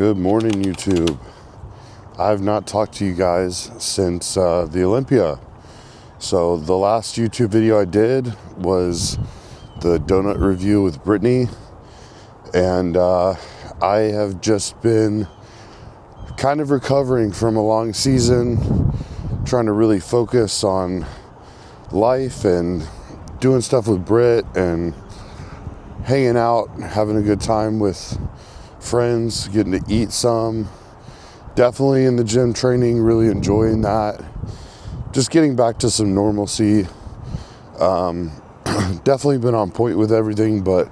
Good morning, YouTube. I've not talked to you guys since the Olympia. So the last YouTube video I did was the donut review with Brittany, and I have just been kind of recovering from a long season, trying to really focus on life and doing stuff with Britt and hanging out, having a good time with friends, getting to eat some. Definitely in the gym training, really enjoying that. Just getting back to some normalcy. Definitely been on point with everything, but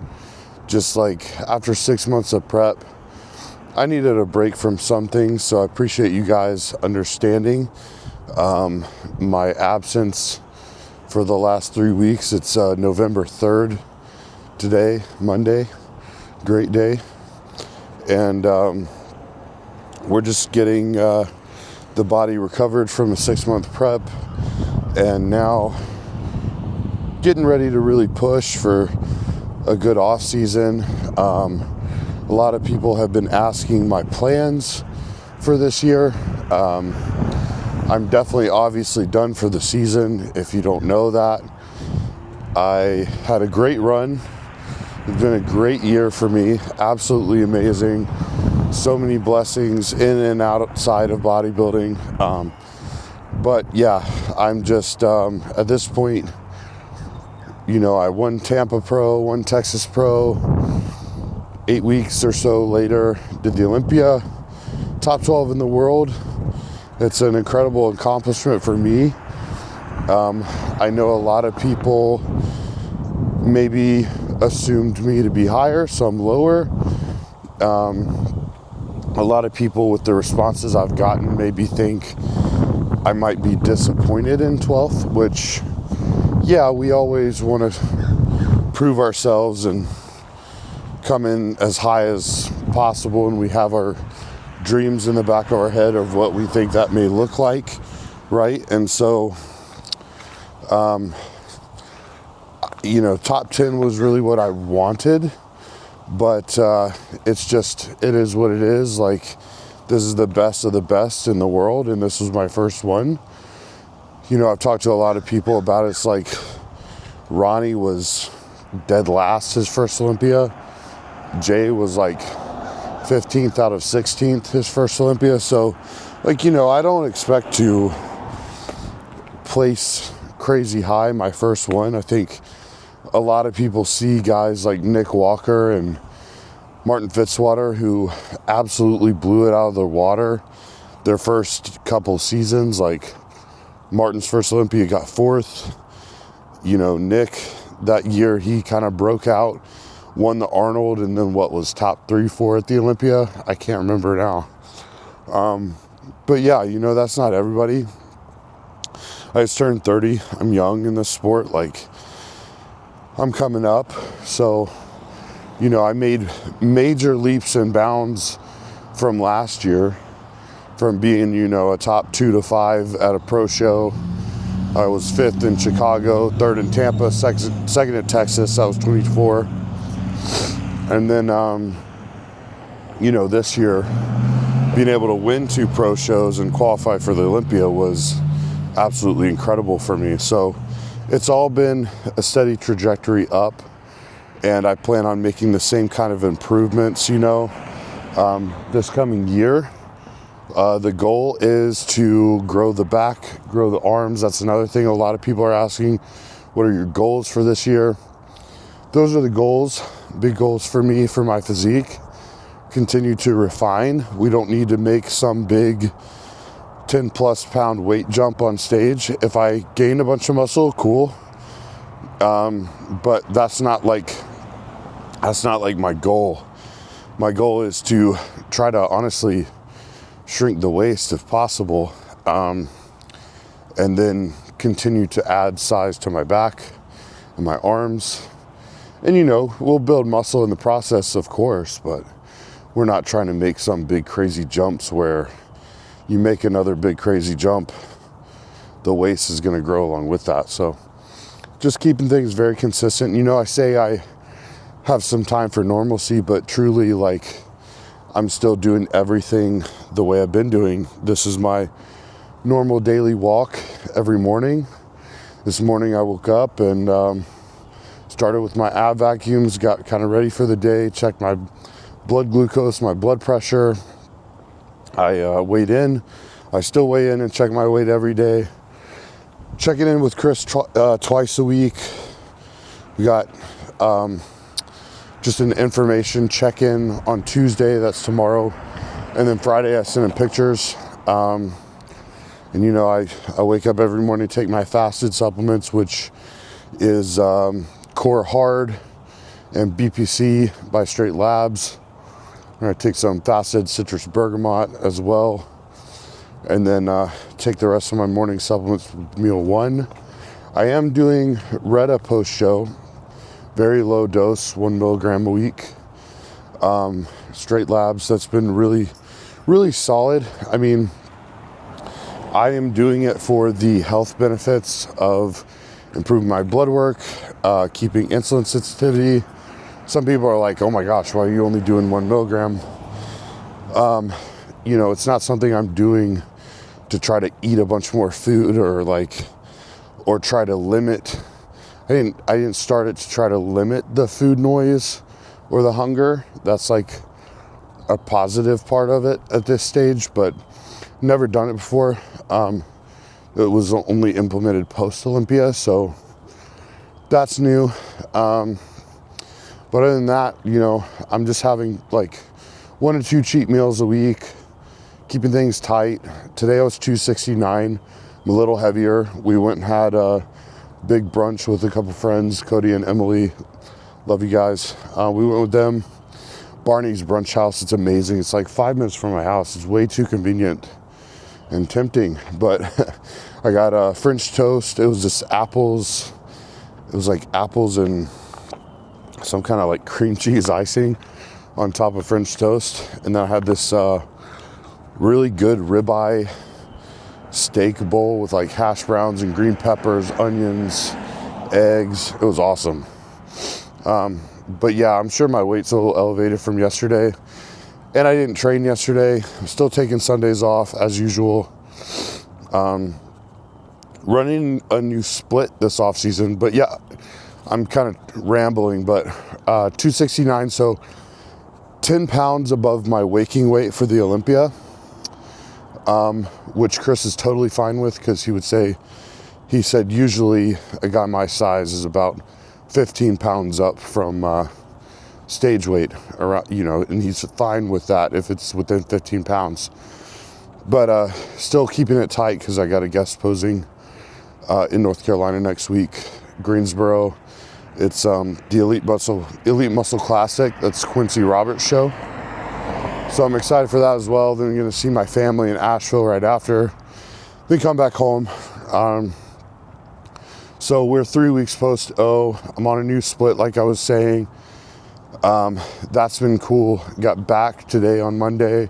just like after 6 months of prep, I needed a break from some things, so I appreciate you guys understanding my absence for the last 3 weeks. It's November 3rd today, Monday. Great day. And we're just getting the body recovered from a 6-month prep, and now getting ready to really push for a good off season. A lot of people have been asking my plans for this year. I'm definitely obviously done for the season, if you don't know that. I had a great run. It's been a great year for me, absolutely amazing. So many blessings in and outside of bodybuilding. But yeah, I'm just, at this point, you know, I won Tampa Pro, won Texas Pro. 8 weeks or so later, did the Olympia, top 12 in the world. It's an incredible accomplishment for me. I know a lot of people maybe assumed me to be higher, some lower. A lot of people with the responses I've gotten maybe think I might be disappointed in 12th, which, yeah, we always want to prove ourselves and come in as high as possible, and we have our dreams in the back of our head of what we think that may look like, right? And so, you know, top 10 was really what I wanted, but it's just, it is what it is. Like, this is the best of the best in the world, and this was my first one. You know, I've talked to a lot of people about it. It's like Ronnie was dead last his first Olympia. Jay was like 15th out of 16th his first Olympia. So, like, you know, I don't expect to place crazy high my first one. I think a lot of people see guys like Nick Walker and Martin Fitzwater who absolutely blew it out of the water their first couple seasons. Like, Martin's first Olympia got 4th. You know, Nick, that year he kind of broke out, won the Arnold, and then what was top 3, 4 at the Olympia? I can't remember now. But yeah, you know, that's not everybody. I just turned 30. I'm young in this sport. Like, I'm coming up. So, you know, I made major leaps and bounds from last year, from being, you know, a top 2 to 5 at a pro show. I was 5th in Chicago, 3rd in Tampa, second at Texas. I was 24. And then, you know, this year, being able to win 2 pro shows and qualify for the Olympia was absolutely incredible for me. So it's all been a steady trajectory up, and I plan on making the same kind of improvements, you know, this coming year. The goal is to grow the back, grow the arms. That's another thing a lot of people are asking. What are your goals for this year? Those are the goals, big goals for me, for my physique. Continue to refine. We don't need to make some big 10 plus pound weight jump on stage. If I gain a bunch of muscle, cool. But that's not like my goal. My goal is to try to honestly shrink the waist if possible, and then continue to add size to my back and my arms. And, you know, we'll build muscle in the process, of course, but we're not trying to make some big crazy jumps where you make another big crazy jump, the waist is going to grow along with that. So just keeping things very consistent. You know, I say I have some time for normalcy, but truly, like, I'm still doing everything the way I've been doing. This is my normal daily walk every morning. This morning I woke up and started with my ab vacuums, got kind of ready for the day, checked my blood glucose, my blood pressure. I weighed in. I still weigh in and check my weight every day. Checking in with Chris twice a week. We got just an information check-in on Tuesday, that's tomorrow. And then Friday I send him pictures. And you know, I wake up every morning, take my fasted supplements, which is Core Hard and BPC by Strate Labs. I'm gonna take some fasted citrus bergamot as well. And then take the rest of my morning supplements with meal 1. I am doing Retta post-show. Very low dose, 1 milligram a week. Strate Labs, that's been really, really solid. I mean, I am doing it for the health benefits of improving my blood work, keeping insulin sensitivity. Some people are like, oh my gosh, why are you only doing 1 milligram? You know, it's not something I'm doing to try to eat a bunch more food or try to limit. I didn't start it to try to limit the food noise or the hunger. That's like a positive part of it at this stage, but never done it before. It was only implemented post-Olympia, so that's new. But other than that, you know, I'm just having like 1 or 2 cheat meals a week, keeping things tight. Today I was 269. I'm a little heavier. We went and had a big brunch with a couple friends, Cody and Emily. Love you guys. We went with them. Barney's Brunch House. It's amazing. It's like 5 minutes from my house. It's way too convenient and tempting. But I got French toast. It was just apples. It was like apples and some kind of like cream cheese icing on top of French toast. And then I had this really good ribeye steak bowl with like hash browns and green peppers, onions, eggs. It was awesome. But yeah, I'm sure my weight's a little elevated from yesterday. And I didn't train yesterday. I'm still taking Sundays off as usual. Running a new split this off season. But yeah, I'm kind of rambling, but 269, so 10 pounds above my waking weight for the Olympia. Which Chris is totally fine with, because he said usually a guy my size is about 15 pounds up from stage weight, around, you know, and he's fine with that if it's within 15 pounds. But still keeping it tight because I got a guest posing in North Carolina next week, Greensboro. It's the Elite Muscle Classic. That's Quincy Roberts' show. So I'm excited for that as well. Then I'm going to see my family in Asheville right after. Then come back home. So we're 3 weeks post-O. I'm on a new split, like I was saying. That's been cool. Got back today on Monday.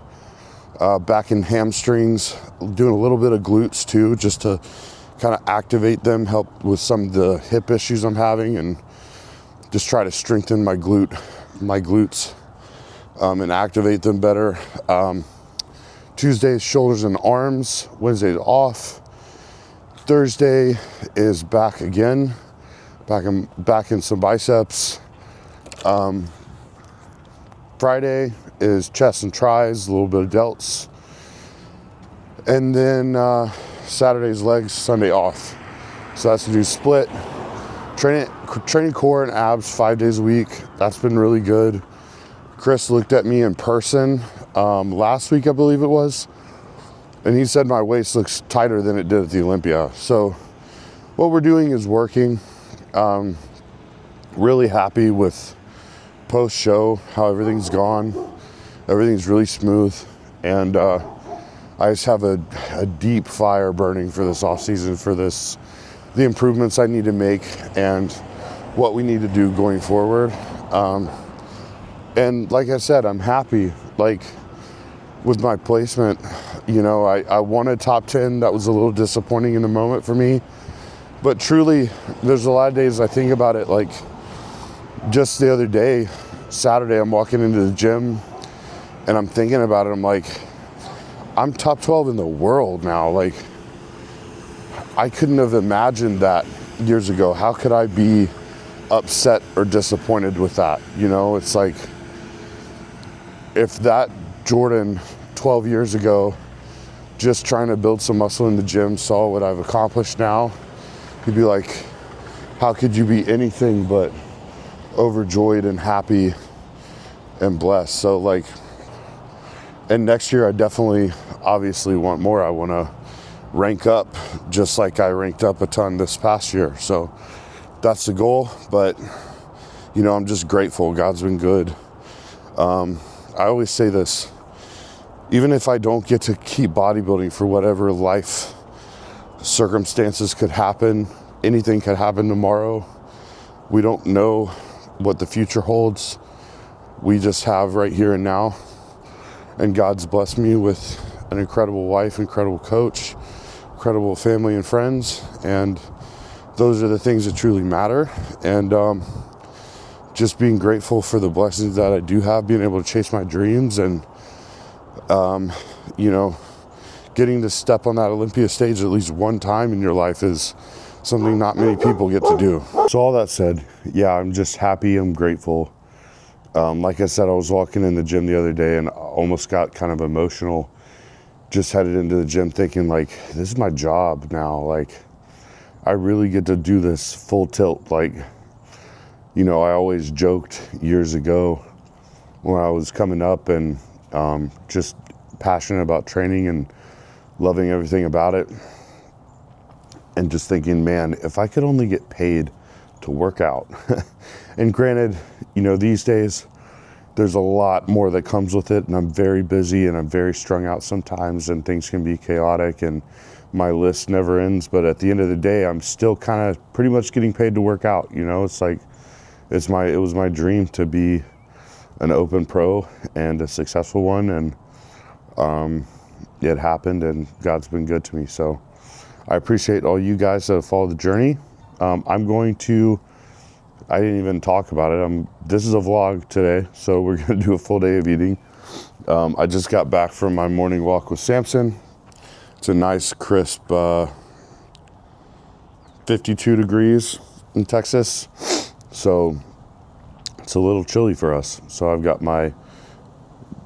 Back in hamstrings. Doing a little bit of glutes too, just to kind of activate them, help with some of the hip issues I'm having, and just try to strengthen my glutes. And activate them better. Tuesday's shoulders and arms. Wednesday's off. Thursday is back again. Back in some biceps. Friday is chest and tries, a little bit of delts. And then Saturday's legs, Sunday off. So that's a new split. Training core and abs 5 days a week. That's been really good. Chris looked at me in person last week, I believe it was, and he said my waist looks tighter than it did at the Olympia. So what we're doing is working. Really happy with post-show, how everything's gone. Everything's really smooth, and I just have a deep fire burning for this off season, for the improvements I need to make and what we need to do going forward. And like I said, I'm happy, like, with my placement. You know, I wanted top 10. That was a little disappointing in the moment for me. But truly, there's a lot of days I think about it, like, just the other day, Saturday, I'm walking into the gym, And I'm thinking about it, I'm like, I'm top 12 in the world now. Like, I couldn't have imagined that years ago. How could I be upset or disappointed with that? You know, it's like, if that Jordan 12 years ago, just trying to build some muscle in the gym, saw what I've accomplished now, he'd be like, how could you be anything but overjoyed and happy and blessed? So like, and next year I definitely obviously want more. I want to rank up just like I ranked up a ton this past year. So that's the goal. But you know, I'm just grateful. God's been good. I always say this, even if I don't get to keep bodybuilding for whatever life circumstances could happen, anything could happen tomorrow. We don't know what the future holds. We just have right here and now. And God's blessed me with an incredible wife, incredible coach, incredible family and friends. And those are the things that truly matter. And just being grateful for the blessings that I do have, being able to chase my dreams, and you know, getting to step on that Olympia stage at least one time in your life is something not many people get to do. So all that said, yeah, I'm just happy. I'm grateful. Like I said, I was walking in the gym the other day and almost got kind of emotional. Just headed into the gym thinking like, this is my job now. Like, I really get to do this full tilt. Like, you know, I always joked years ago when I was coming up and just passionate about training and loving everything about it. And just thinking, man, if I could only get paid to work out. And granted, you know, these days there's a lot more that comes with it, and I'm very busy and I'm very strung out sometimes, and things can be chaotic and my list never ends. But at the end of the day, I'm still kind of pretty much getting paid to work out. You know, it's like, it was my dream to be an open pro and a successful one. And it happened, and God's been good to me. So I appreciate all you guys that have followed the journey. I didn't even talk about it. This is a vlog today, so we're gonna do a full day of eating. I just got back from my morning walk with Samson. It's a nice, crisp 52 degrees in Texas. So it's a little chilly for us. So I've got my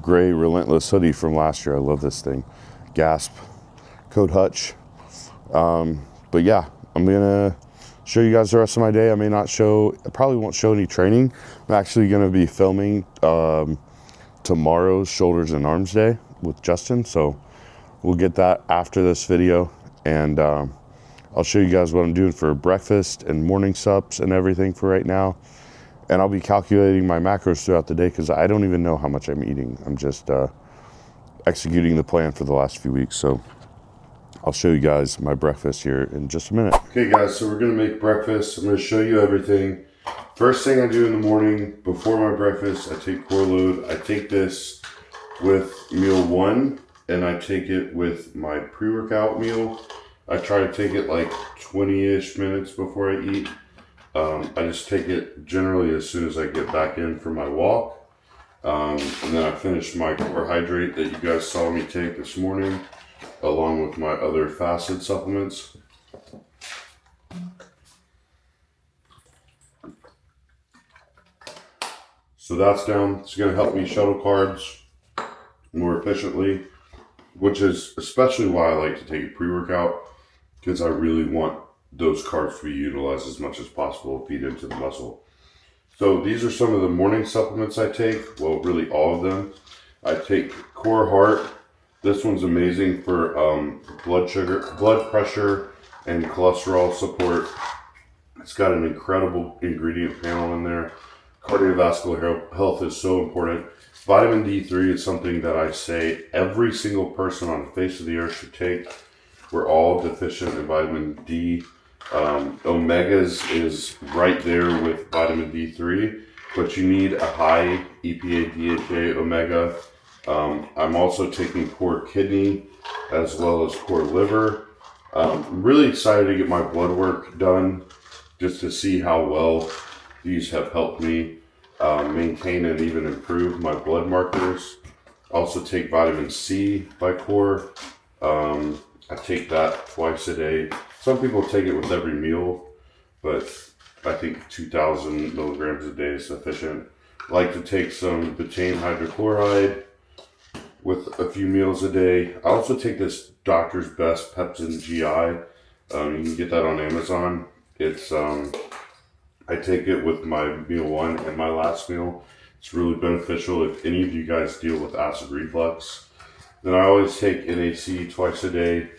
gray Relentless hoodie from last year. I love this thing. Gasp, code HUTCH. But yeah, I'm gonna show you guys the rest of my day. I probably won't show any training. I'm actually gonna be filming tomorrow's shoulders and arms day with Justin. So we'll get that after this video. And I'll show you guys what I'm doing for breakfast and morning sups and everything for right now. And I'll be calculating my macros throughout the day because I don't even know how much I'm eating. I'm just executing the plan for the last few weeks. So I'll show you guys my breakfast here in just a minute. Okay guys, so we're gonna make breakfast. I'm gonna show you everything. First thing I do in the morning before my breakfast, I take core load. I take this with meal one, and I take it with my pre-workout meal. I try to take it like 20-ish minutes before I eat. I just take it generally as soon as I get back in for my walk. And then I finish my core hydrate that you guys saw me take this morning, along with my other fasted supplements. So that's down. It's going to help me shuttle carbs more efficiently, which is especially why I like to take a pre-workout, because I really want those carbs to be utilized as much as possible, feed into the muscle. So these are some of the morning supplements I take. Well, really all of them. I take Core Heart. This one's amazing for blood sugar, blood pressure, and cholesterol support. It's got an incredible ingredient panel in there. Cardiovascular health is so important. Vitamin D3 is something that I say every single person on the face of the earth should take. We're all deficient in vitamin D. Omegas is right there with vitamin D3, but you need a high EPA, DHA, omega. I'm also taking Core Kidney as well as Core Liver. I'm really excited to get my blood work done just to see how well these have helped me maintain and even improve my blood markers. Also take vitamin C by Core. I take that twice a day. Some people take it with every meal, but I think 2,000 milligrams a day is sufficient. I like to take some betaine hydrochloride with a few meals a day. I also take this Doctor's Best Pepsin GI. You can get that on Amazon. It's I take it with my meal one and my last meal. It's really beneficial if any of you guys deal with acid reflux. Then I always take NAC twice a day.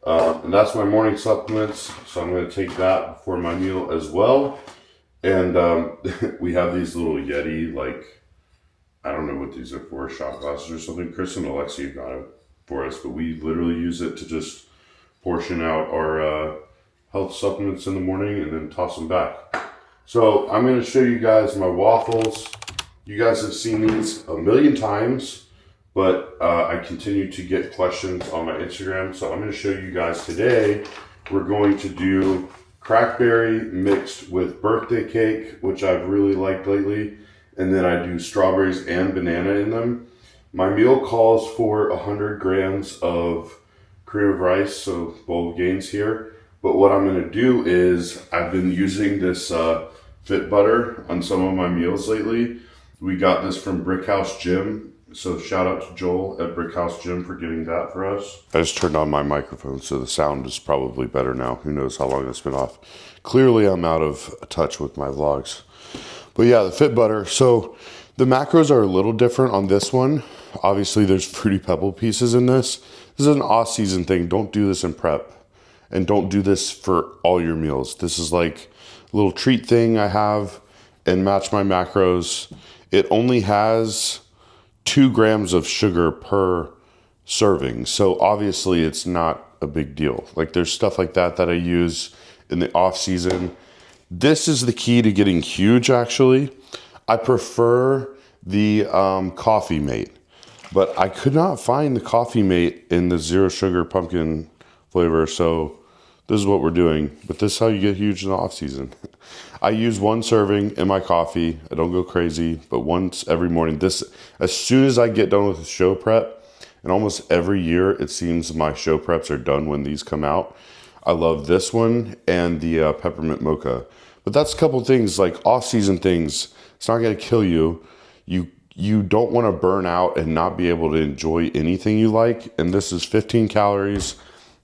And that's my morning supplements. So I'm going to take that before my meal as well. And we have these little Yeti, like, I don't know what these are for, shot glasses or something. Chris and Alexia got it for us, but we literally use it to just portion out our health supplements in the morning and then toss them back. So I'm going to show you guys my waffles. You guys have seen these a million times, but I continue to get questions on my Instagram. So I'm going to show you guys today. We're going to do crackberry mixed with birthday cake, which I've really liked lately. And then I do strawberries and banana in them. My meal calls for 100 grams of cream of rice, so bowl of gains here. But what I'm going to do is I've been using this Fit Butter on some of my meals lately. We got this from Brick House Gym. So shout out to Joel at Brick House Gym for getting that for us. I just turned on my microphone, so the sound is probably better now. Who knows how long it's been off. Clearly I'm out of touch with my vlogs. But yeah, the Fit Butter. So the macros are a little different on this one. Obviously there's Fruity Pebble pieces in this. This is an off-season thing. Don't do this in prep. And don't do this for all your meals. This is like a little treat thing I have and match my macros. It only has 2 grams of sugar per serving. So obviously it's not a big deal. Like there's stuff like that that I use in the off season. This is the key to getting huge actually. I prefer the Coffee Mate, but I could not find the Coffee Mate in the 0 sugar pumpkin flavor. So this is what we're doing, but this is how you get huge in the off season. I use 1 serving in my coffee. I don't go crazy, but once every morning. This, as soon as I get done with the show prep, and almost every year it seems my show preps are done when these come out. I love this one and the peppermint mocha. But that's a couple things, like off-season things. It's not gonna kill you. You don't wanna burn out and not be able to enjoy anything you like. And this is 15 calories.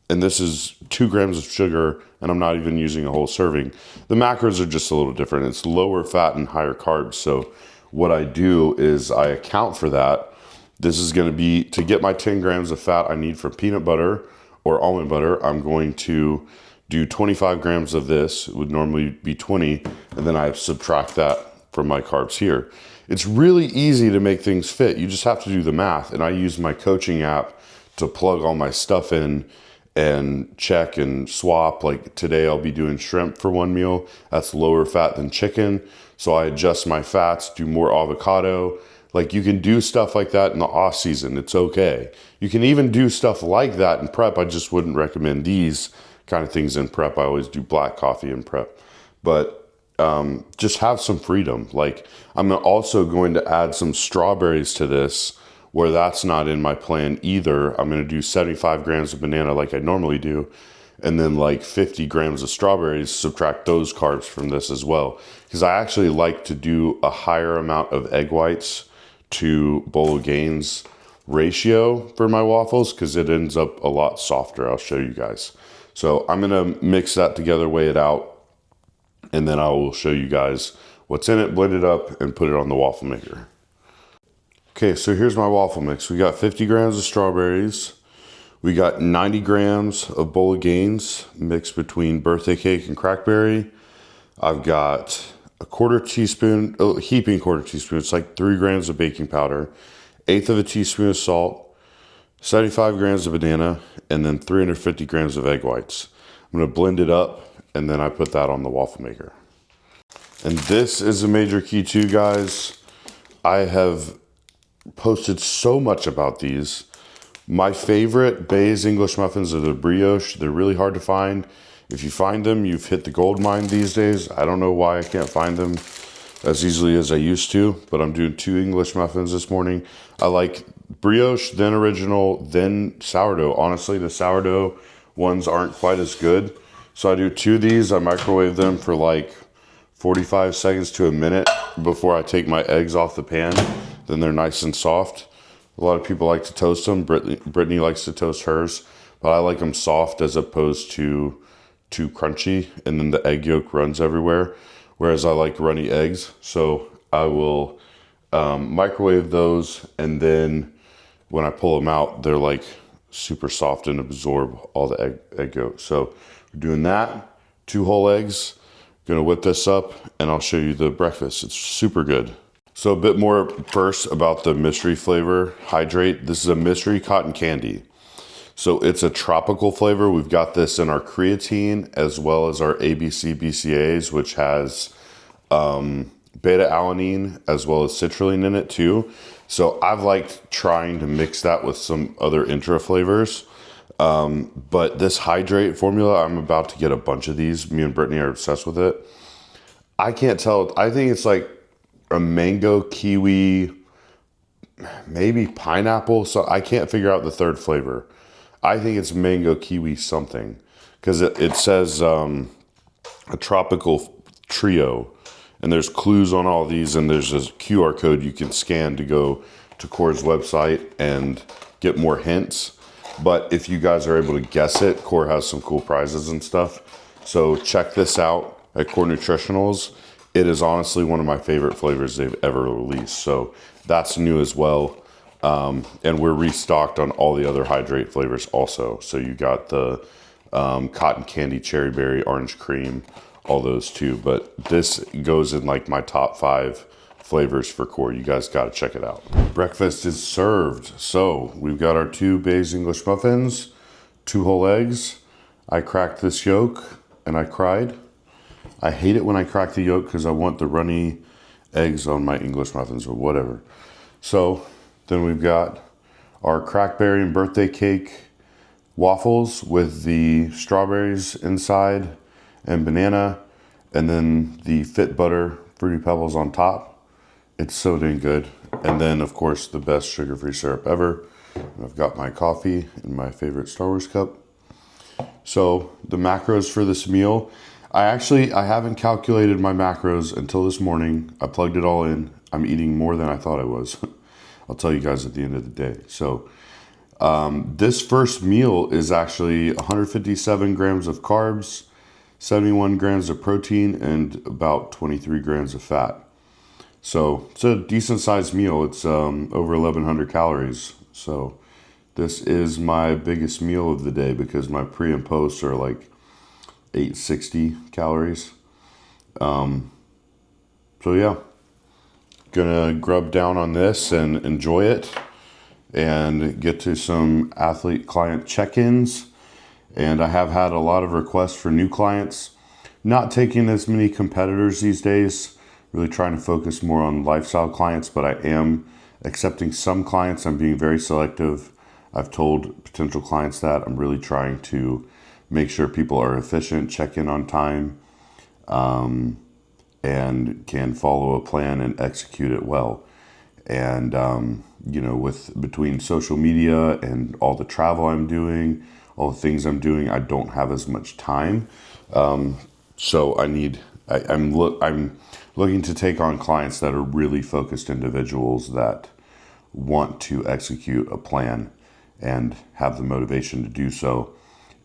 And this is 2 grams of sugar, and I'm not even using a whole serving. The macros are just a little different. It's lower fat and higher carbs. So what I do is I account for that. This is gonna be, to get my 10 grams of fat I need from peanut butter or almond butter, I'm going to do 25 grams of this. It would normally be 20, and then I subtract that from my carbs here. It's really easy to make things fit. You just have to do the math. And I use my coaching app to plug all my stuff in and check and swap. Like today I'll be doing shrimp for 1 meal. That's lower fat than chicken. So I adjust my fats, do more avocado. Like you can do stuff like that in the off season. It's okay. You can even do stuff like that in prep. I just wouldn't recommend these kind of things in prep. I always do black coffee in prep, but just have some freedom. Like I'm also going to add some strawberries to this, where that's not in my plan either. I'm gonna do 75 grams of banana like I normally do, and then like 50 grams of strawberries, subtract those carbs from this as well. Because I actually like to do a higher amount of egg whites to bowl of gains ratio for my waffles, because it ends up a lot softer. I'll show you guys. So I'm gonna mix that together, weigh it out, and then I will show you guys what's in it, blend it up, and put it on the waffle maker. Okay, so here's my waffle mix. We got 50 grams of strawberries. We got 90 grams of bowl of gains mixed between birthday cake and crackberry. I've got a heaping quarter teaspoon. It's like 3 grams of baking powder, 1/8 of a teaspoon of salt, 75 grams of banana, and then 350 grams of egg whites. I'm gonna blend it up, and then I put that on the waffle maker. And this is a major key too, guys. I have posted so much about these. My favorite Bayes English muffins are the brioche. They're really hard to find. If you find them, you've hit the gold mine these days. I don't know why I can't find them as easily as I used to, but I'm doing 2 English muffins this morning. I like brioche, then original, then sourdough. Honestly, the sourdough ones aren't quite as good. So I do 2 of these. I microwave them for like 45 seconds to a minute before I take my eggs off the pan. Then they're nice and soft. A lot of people like to toast them. Brittany likes to toast hers, but I like them soft as opposed to too crunchy, and then the egg yolk runs everywhere. Whereas I like runny eggs, so I will microwave those, and then when I pull them out, they're like super soft and absorb all the egg yolk. So we're doing that. 2 whole eggs. Gonna whip this up, and I'll show you the breakfast. It's super good. So a bit more first about the mystery flavor hydrate. This is a mystery cotton candy. So it's a tropical flavor. We've got this in our creatine as well as our ABC BCAAs, which has beta alanine as well as citrulline in it too. So I've liked trying to mix that with some other intra flavors. But this hydrate formula, I'm about to get a bunch of these. Me and Brittany are obsessed with it. I can't tell. I think it's like a mango, kiwi, maybe pineapple. So I can't figure out the third flavor. I think it's mango, kiwi, something. Because it says a tropical trio. And there's clues on all these. And there's a QR code you can scan to go to Core's website and get more hints. But if you guys are able to guess it, Core has some cool prizes and stuff. So check this out at Core Nutritionals. It is honestly one of my favorite flavors they've ever released. So that's new as well. And we're restocked on all the other hydrate flavors also. So you got the cotton candy, cherry berry, orange cream, all those too. But this goes in like my top 5 flavors for Core. You guys got to check it out. Breakfast is served. So we've got our 2 Bayes English muffins, 2 whole eggs. I cracked this yolk and I cried. I hate it when I crack the yolk because I want the runny eggs on my English muffins or whatever. So then we've got our crackberry and birthday cake waffles with the strawberries inside and banana, and then the Fit Butter Fruity Pebbles on top. It's so dang good. And then, of course, the best sugar-free syrup ever. And I've got my coffee in my favorite Star Wars cup. So the macros for this meal, I haven't calculated my macros until this morning. I plugged it all in. I'm eating more than I thought I was. I'll tell you guys at the end of the day. So this first meal is actually 157 grams of carbs, 71 grams of protein, and about 23 grams of fat. So it's a decent sized meal. It's over 1,100 calories. So this is my biggest meal of the day because my pre and post are like 860 calories. So yeah, gonna grub down on this and enjoy it and get to some athlete client check-ins. And I have had a lot of requests for new clients. Not taking as many competitors these days, really trying to focus more on lifestyle clients, but I am accepting some clients. I'm being very selective. I've told potential clients that I'm really trying to make sure people are efficient, check in on time, and can follow a plan and execute it well. And, with between social media and all the travel I'm doing, all the things I'm doing, I don't have as much time. So I'm looking to take on clients that are really focused individuals that want to execute a plan and have the motivation to do so.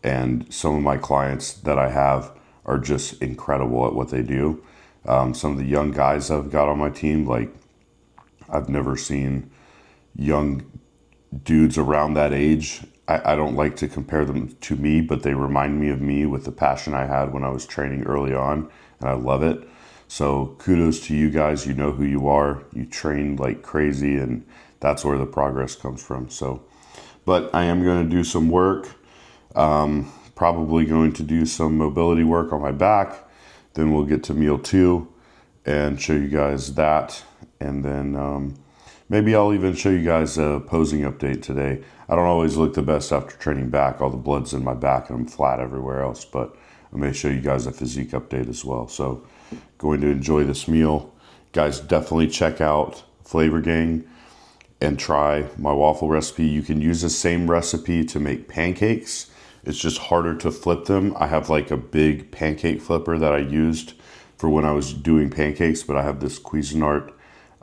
And some of my clients that I have are just incredible at what they do. Some of the young guys I've got on my team, like I've never seen young dudes around that age. I don't like to compare them to me, but they remind me of me with the passion I had when I was training early on, and I love it. So kudos to you guys. You know who you are. You train like crazy, and that's where the progress comes from. So, but I am going to do some work. Probably going to do some mobility work on my back. Then we'll get to meal 2 and show you guys that. And then maybe I'll even show you guys a posing update today. I don't always look the best after training back. All the blood's in my back and I'm flat everywhere else. But I may show you guys a physique update as well. So going to enjoy this meal. Guys, definitely check out Flavor Gang. and try my waffle recipe. You can use the same recipe to make pancakes. It's just harder to flip them. I have like a big pancake flipper that I used for when I was doing pancakes, but I have this Cuisinart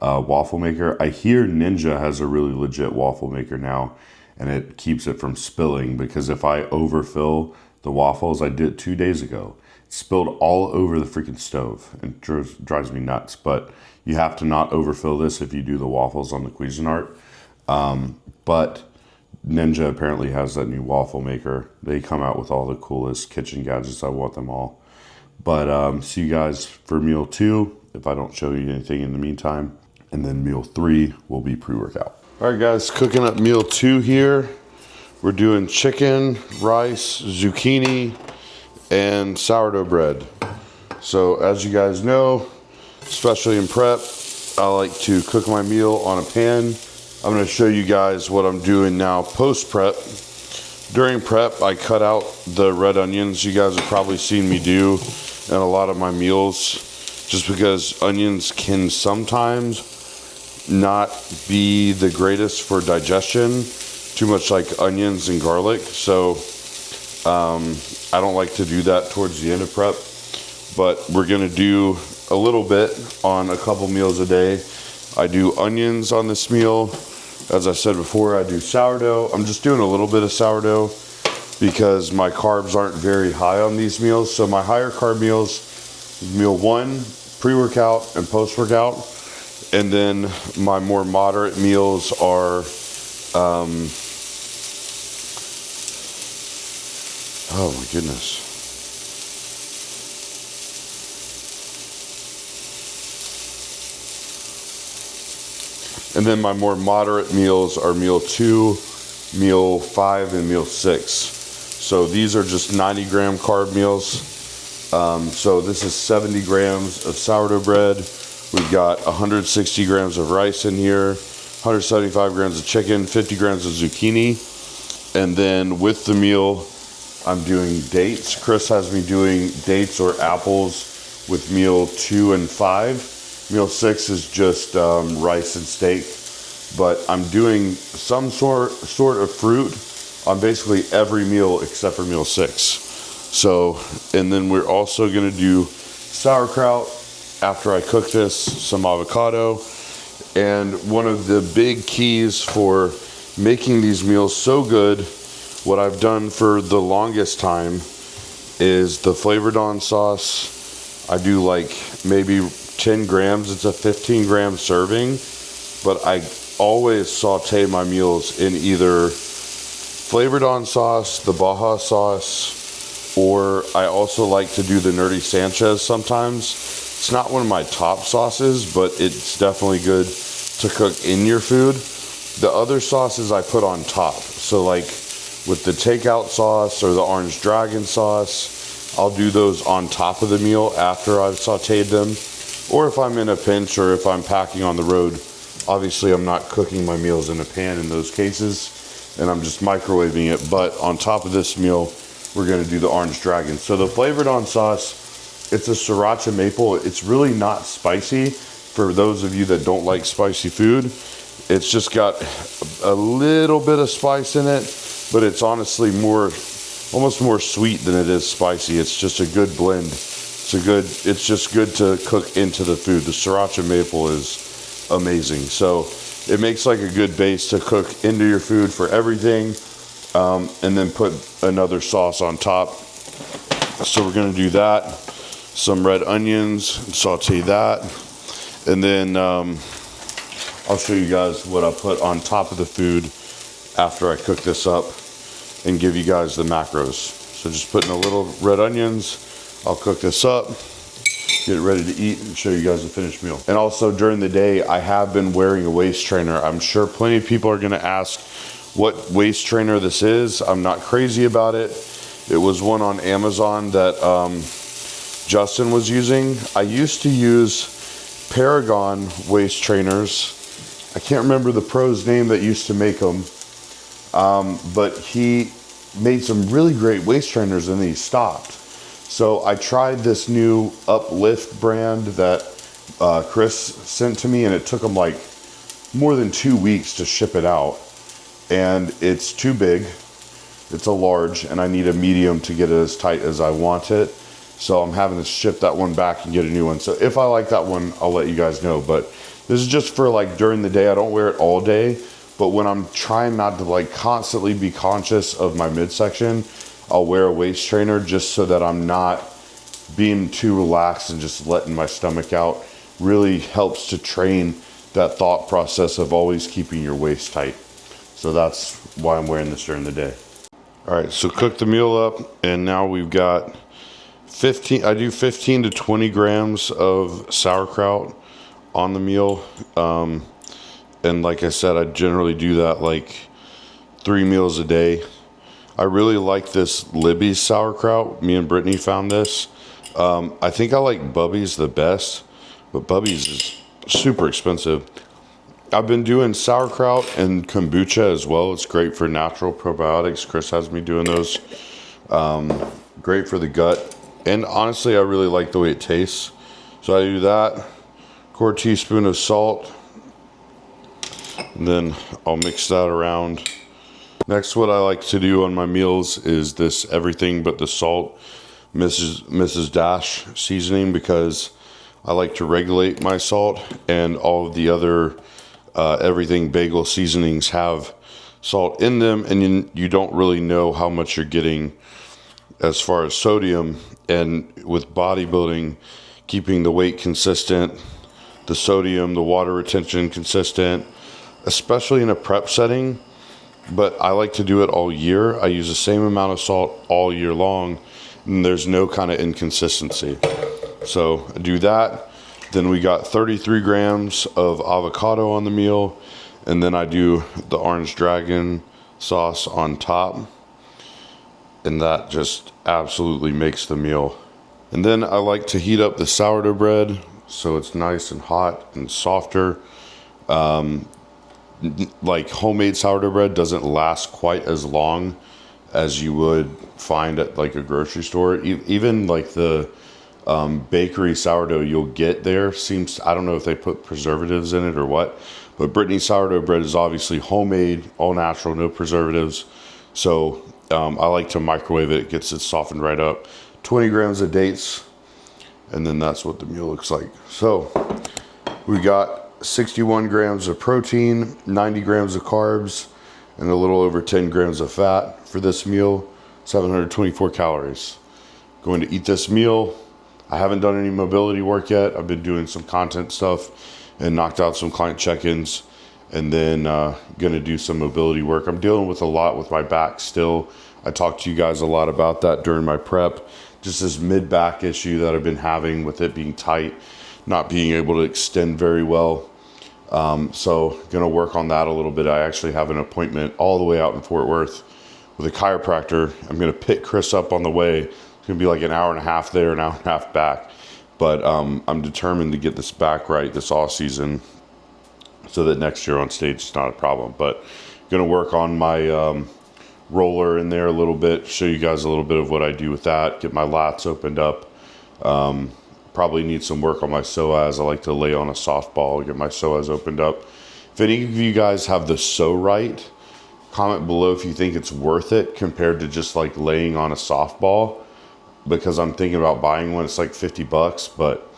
waffle maker. I hear Ninja has a really legit waffle maker now, and it keeps it from spilling, because if I overfill the waffles, I did 2 days ago, it spilled all over the freaking stove and drives me nuts. But you have to not overfill this if you do the waffles on the Cuisinart. But Ninja apparently has that new waffle maker. They come out with all the coolest kitchen gadgets. I want them all. But see you guys for meal 2 if I don't show you anything in the meantime. And then meal 3 will be pre-workout. All right, guys, cooking up meal 2 here. We're doing chicken, rice, zucchini, and sourdough bread. So as you guys know, especially in prep, I like to cook my meal on a pan. I'm gonna show you guys what I'm doing now post-prep. During prep, I cut out the red onions. You guys have probably seen me do in a lot of my meals, just because onions can sometimes not be the greatest for digestion, too much like onions and garlic. So I don't like to do that towards the end of prep, but we're gonna do a little bit on a couple meals a day. I do onions on this meal. As I said before, I do sourdough. I'm just doing a little bit of sourdough because my carbs aren't very high on these meals. So my higher carb meals, meal 1, pre-workout and post-workout. And then my more moderate meals are, oh my goodness. And then my more moderate meals are meal 2, meal 5, and meal 6. So these are just 90 gram carb meals. So this is 70 grams of sourdough bread. We've got 160 grams of rice in here, 175 grams of chicken, 50 grams of zucchini. And then with the meal, I'm doing dates. Chris has me doing dates or apples with meal 2 and 5. Meal 6 is just rice and steak, but I'm doing some sort of fruit on basically every meal except for meal 6. So, and then we're also gonna do sauerkraut after I cook this, some avocado. And one of the big keys for making these meals so good, what I've done for the longest time, is the Flavor Dawn sauce. I do like maybe 10 grams, it's a 15 gram serving, but I always saute my meals in either Flavor Dawn sauce, the Baja sauce, or I also like to do the Nerdy Sanchez sometimes. It's not one of my top sauces, but it's definitely good to cook in your food. The other sauces I put on top. So like with the takeout sauce or the Orange Dragon sauce, I'll do those on top of the meal after I've sauteed them. Or if I'm in a pinch or if I'm packing on the road, obviously I'm not cooking my meals in a pan in those cases, and I'm just microwaving it. But on top of this meal, we're gonna do the Orange Dragon. So the Flavored On sauce, it's a sriracha maple. It's really not spicy for those of you that don't like spicy food. It's just got a little bit of spice in it, but it's honestly almost more sweet than it is spicy. It's just a good blend. It's just good to cook into the food. The sriracha maple is amazing. So it makes like a good base to cook into your food for everything. And then put another sauce on top. So we're gonna do that. Some red onions, saute that. And then I'll show you guys what I put on top of the food after I cook this up and give you guys the macros. So just putting a little red onions. I'll cook this up, get it ready to eat, and show you guys the finished meal. And also during the day, I have been wearing a waist trainer. I'm sure plenty of people are gonna ask what waist trainer this is. I'm not crazy about it. It was one on Amazon that Justin was using. I used to use Paragon waist trainers. I can't remember the pro's name that used to make them, but he made some really great waist trainers and then he stopped. So I tried this new Uplift brand that Chris sent to me, and it took him like more than 2 weeks to ship it out, and it's too big. It's a large, and I need a medium to get it as tight as I want it. So I'm having to ship that one back and get a new one. So if I like that one, I'll let you guys know. But this is just for like during the day. I don't wear it all day, but when I'm trying not to like constantly be conscious of my midsection, I'll wear a waist trainer just so that I'm not being too relaxed and just letting my stomach out. Really helps to train that thought process of always keeping your waist tight. So that's why I'm wearing this during the day. All right, so cook the meal up, and now we've got 15, I do 15 to 20 grams of sauerkraut on the meal. And like I said, I generally do that like 3 meals a day. I really like this Libby's sauerkraut. Me and Brittany found this. I think I like Bubby's the best, but Bubby's is super expensive. I've been doing sauerkraut and kombucha as well. It's great for natural probiotics. Chris has me doing those. Great for the gut. And honestly, I really like the way it tastes. So I do that. 1/4 teaspoon of salt. And then I'll mix that around. Next, what I like to do on my meals is this everything but the salt Mrs. Dash seasoning, because I like to regulate my salt, and all of the other everything bagel seasonings have salt in them, and you don't really know how much you're getting as far as sodium. And with bodybuilding, keeping the weight consistent, the sodium, the water retention consistent, especially in a prep setting. But I like to do it all year. I use the same amount of salt all year long, and there's no kind of inconsistency. So I do that. Then we got 33 grams of avocado on the meal, and then I do the orange dragon sauce on top, and that just absolutely makes the meal. And then I like to heat up the sourdough bread so it's nice and hot and softer. Like homemade sourdough bread doesn't last quite as long as you would find at like a grocery store. Even like the bakery sourdough you'll get there seems, I don't know if they put preservatives in it or what, but Brittany's sourdough bread is obviously homemade, all natural, no preservatives. So I like to microwave it. It gets it softened right up. 20 grams of dates, and then that's what the meal looks like. So we got 61 grams of protein, 90 grams of carbs, and a little over 10 grams of fat for this meal, 724 calories. Going to eat this meal. I haven't done any mobility work yet. I've been doing some content stuff and knocked out some client check-ins, and then gonna do some mobility work. I'm dealing with a lot with my back still. I talked to you guys a lot about that during my prep. Just this mid-back issue that I've been having with it being tight, not being able to extend very well. So gonna work on that a little bit. I actually have an appointment all the way out in Fort Worth with a chiropractor. I'm gonna pick Chris up on the way. It's gonna be like an hour and a half there, an hour and a half back. But I'm determined to get this back right this off season, so that next year on stage it's not a problem. But gonna work on my roller in there a little bit, show you guys a little bit of what I do with that, get my lats opened up. Probably need some work on my psoas. I like to lay on a softball, get my psoas opened up. If any of you guys have the Right, comment below if you think it's worth it compared to just like laying on a softball, because I'm thinking about buying one. It's like 50 bucks, but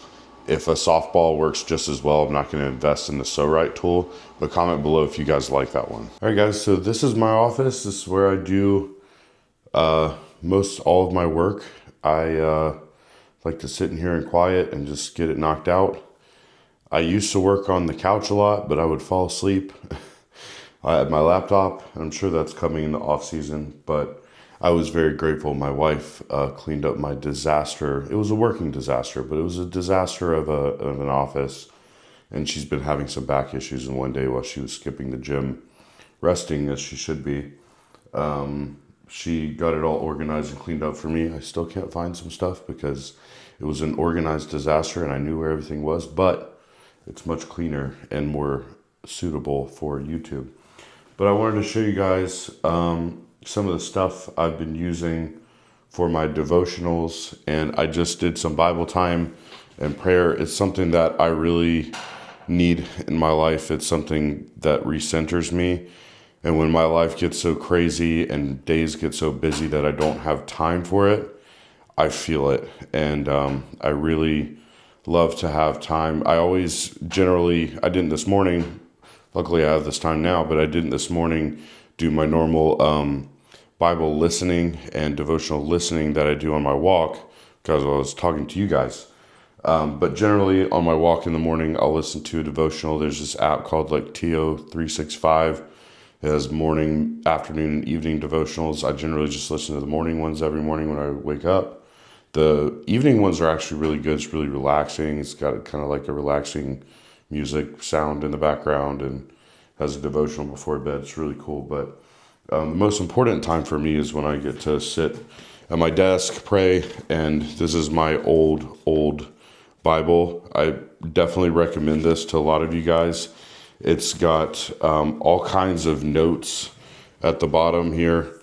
if a softball works just as well, I'm not going to invest in the Right tool. But comment below if you guys like that one. All right, guys, so this is my office. This is where I do most all of my work. I like to sit in here in quiet and just get it knocked out. I used to work on the couch a lot, but I would fall asleep at my laptop, and I'm sure that's coming in the off season. But I was very grateful my wife cleaned up my disaster. It was a working disaster, but it was a disaster of an office. And she's been having some back issues. And one day while she was skipping the gym, resting as she should be, she got it all organized and cleaned up for me. I still can't find some stuff because it was an organized disaster and I knew where everything was, but it's much cleaner and more suitable for YouTube. But I wanted to show you guys some of the stuff I've been using for my devotionals, and I just did some Bible time and prayer. It's something that I really need in my life. It's something that recenters me. And when my life gets so crazy and days get so busy that I don't have time for it, I feel it. And I really love to have time. I didn't this morning. Luckily I have this time now, but I didn't this morning do my normal Bible listening and devotional listening that I do on my walk because I was talking to you guys. But generally on my walk in the morning, I'll listen to a devotional. There's this app called like TO365. It has morning, afternoon, and evening devotionals. I generally just listen to the morning ones every morning when I wake up. The evening ones are actually really good. It's really relaxing. It's got kind of like a relaxing music sound in the background and has a devotional before bed. It's really cool. But the most important time for me is when I get to sit at my desk, pray, and this is my old Bible. I definitely recommend this to a lot of you guys. It's got all kinds of notes at the bottom here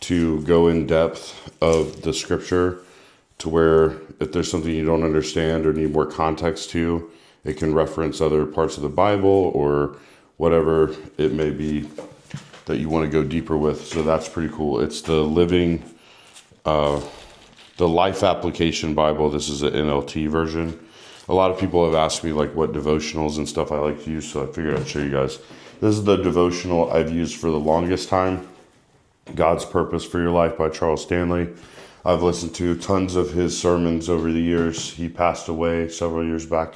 to go in depth of the scripture, to where if there's something you don't understand or need more context to, it can reference other parts of the Bible or whatever it may be that you want to go deeper with. So that's pretty cool. It's the the Life Application Bible. This is an NLT version. A lot of people have asked me like what devotionals and stuff I like to use, so I figured I'd show you guys. This is the devotional I've used for the longest time, God's Purpose for Your Life by Charles Stanley. I've listened to tons of his sermons over the years. He passed away several years back.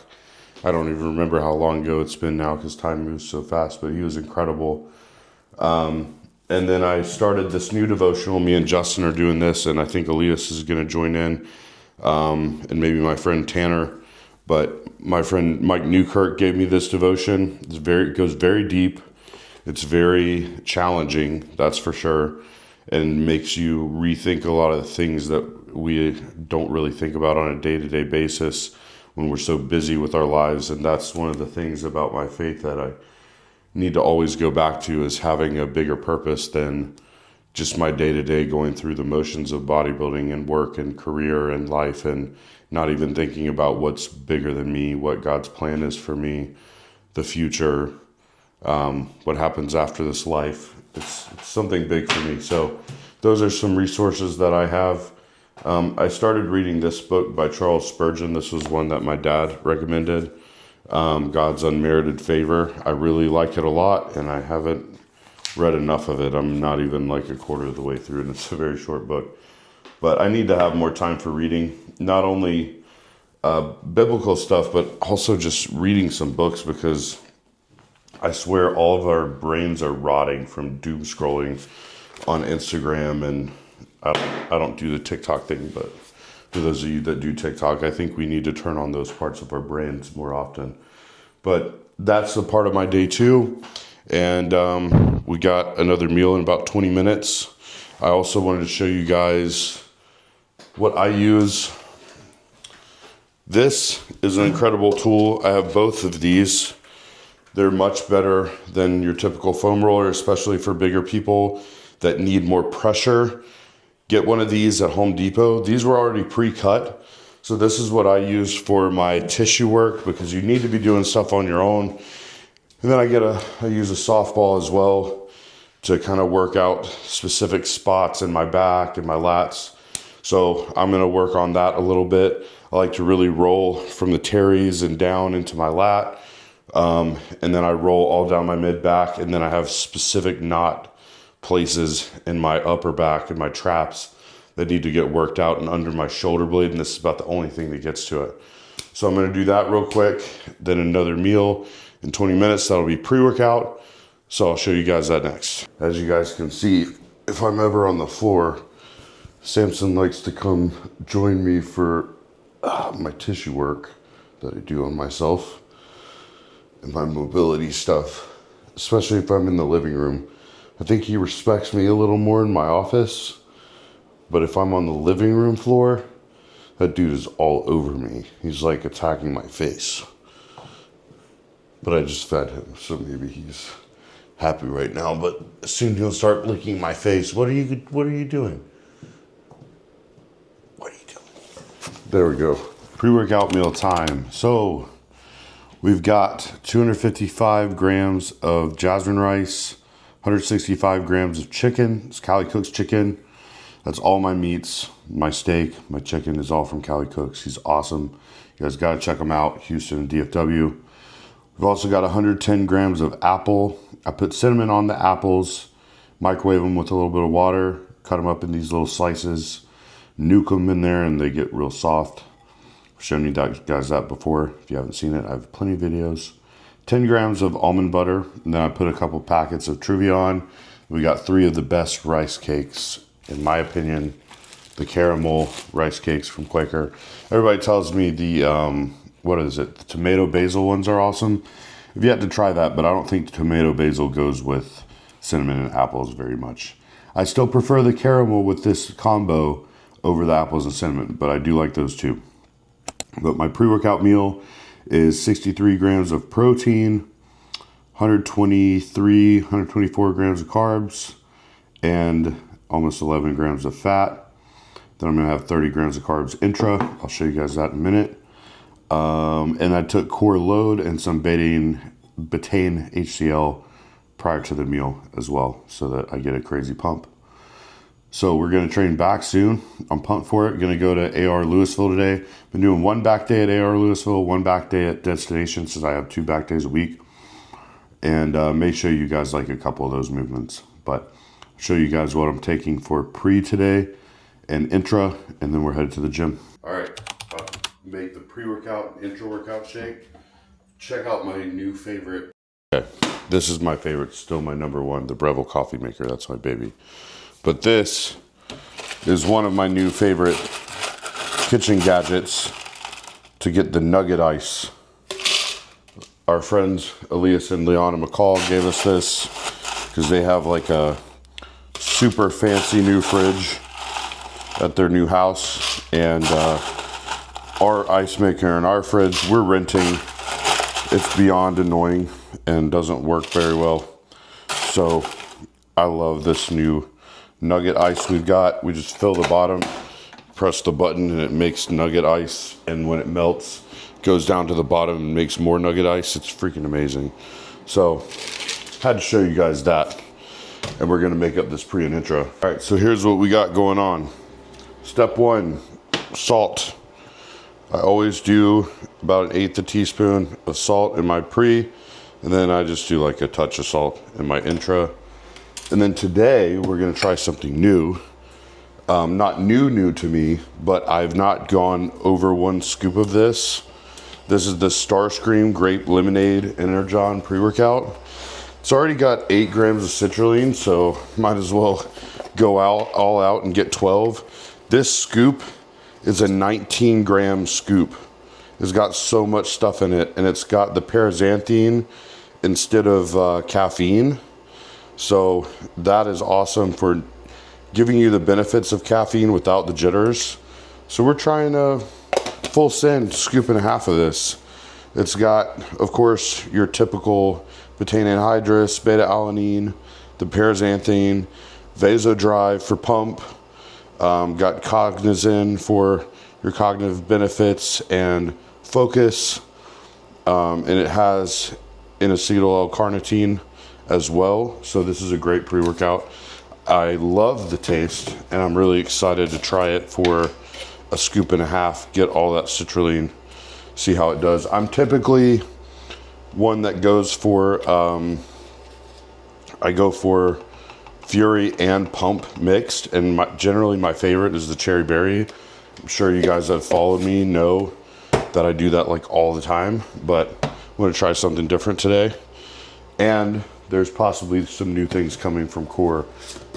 I don't even remember how long ago it's been now because time moves so fast, but he was incredible. And then I started this new devotional. Me and Justin are doing this, and I think Elias is going to join in, and maybe my friend Tanner. But my friend Mike Newkirk gave me this devotion. It goes very deep. It's very challenging, that's for sure, and makes you rethink a lot of the things that we don't really think about on a day-to-day basis when we're so busy with our lives. And that's one of the things about my faith that I need to always go back to, is having a bigger purpose than just my day-to-day going through the motions of bodybuilding and work and career and life, and not even thinking about what's bigger than me, what God's plan is for me, the future, what happens after this life. It's something big for me. So those are some resources that I have. I started reading this book by Charles Spurgeon. This was one that my dad recommended, God's Unmerited Favor. I really like it a lot, and I haven't read enough of it. I'm not even like a quarter of the way through, and it's a very short book. But I need to have more time for reading, not only biblical stuff, but also just reading some books, because I swear all of our brains are rotting from doom scrolling on Instagram. And I don't do the TikTok thing, but for those of you that do TikTok, I think we need to turn on those parts of our brains more often. But that's a part of my day too. And we got another meal in about 20 minutes. I also wanted to show you guys what I use. This is an incredible tool. I have both of these. They're much better than your typical foam roller, especially for bigger people that need more pressure. Get one of these at Home Depot. These were already pre-cut. So this is what I use for my tissue work, because you need to be doing stuff on your own. And then I use a softball as well to kind of work out specific spots in my back and my lats. So I'm going to work on that a little bit. I like to really roll from the teres and down into my lat. And then I roll all down my mid back. And then I have specific knot places in my upper back and my traps that need to get worked out, and under my shoulder blade. And this is about the only thing that gets to it. So I'm going to do that real quick. Then another meal in 20 minutes. That'll be pre-workout. So I'll show you guys that next. As you guys can see, if I'm ever on the floor, Samson likes to come join me for my tissue work that I do on myself and my mobility stuff, especially if I'm in the living room. I think he respects me a little more in my office, but if I'm on the living room floor, that dude is all over me. He's like attacking my face. But I just fed him, so maybe he's happy right now, but soon he'll start licking my face. What are you doing? What are you doing? There we go. Pre-workout meal time. So We've got 255 grams of jasmine rice, 165 grams of chicken. It's Cali Cooks chicken. That's all my meats, my steak, my chicken is all from Cali Cooks. He's awesome. You guys gotta check him out, Houston and DFW. We've also got 110 grams of apple. I put cinnamon on the apples, microwave them with a little bit of water, cut them up in these little slices, nuke them in there and they get real soft. I've shown you guys that before. If you haven't seen it, I have plenty of videos. 10 grams of almond butter, and then I put a couple packets of Trouillon. We got 3 of the best rice cakes, in my opinion, the caramel rice cakes from Quaker. Everybody tells me the, what is it? The tomato basil ones are awesome. I've yet to try that, but I don't think tomato basil goes with cinnamon and apples very much. I still prefer the caramel with this combo over the apples and cinnamon, but I do like those too. But my pre-workout meal is 63 grams of protein, 124 grams of carbs, and almost 11 grams of fat. Then I'm gonna have 30 grams of carbs intra. I'll show you guys that in a minute. And I took core load and some betaine HCl prior to the meal as well, so that I get a crazy pump. So we're gonna train back soon. I'm pumped for it. Gonna go to AR Louisville today. Been doing 1 back day at AR Louisville, 1 back day at Destination, since I have 2 back days a week. And may show you guys like a couple of those movements, but I'll show you guys what I'm taking for pre today and intra, and then we're headed to the gym. All right, make the pre-workout, intra-workout shake. Check out my new favorite. Okay, this is my favorite, still my #1, the Breville coffee maker. That's my baby. But this is one of my new favorite kitchen gadgets to get the nugget ice. Our friends Elias and Leona McCall gave us this because they have like a super fancy new fridge at their new house, and our ice maker and our fridge we're renting, it's beyond annoying and doesn't work very well. So I love this new nugget ice we've got. We just fill the bottom, press the button, and it makes nugget ice, and when it melts it goes down to the bottom and makes more nugget ice. It's freaking amazing. So had to show you guys that, and we're gonna make up this pre and intra. All right, so here's what we got going on. Step 1, salt. I always do about 1/8 teaspoon of salt in my pre, and then I just do like a touch of salt in my intra. And then today we're gonna try something new. Not new to me, but I've not gone over 1 scoop of this. This is the Starscream Grape Lemonade Energon pre-workout. It's already got 8 grams of citrulline, so might as well go all out and get 12. This scoop is a 19-gram scoop. It's got so much stuff in it, and it's got the paraxanthine instead of caffeine. So that is awesome for giving you the benefits of caffeine without the jitters. So we're trying a full send scoop and a half of this. It's got, of course, your typical betaine anhydrous, beta-alanine, the paraxanthine, vasodrive for pump, got cognizin for your cognitive benefits and focus, and it has N-acetyl L-carnitine as well. So this is a great pre-workout. I love the taste, and I'm really excited to try it for a scoop and a half, get all that citrulline, see how it does. I'm typically one that goes for, I go for Fury and Pump mixed, and generally my favorite is the Cherry Berry. I'm sure you guys that followed me know that I do that like all the time, but I'm gonna try something different today. And there's possibly some new things coming from Core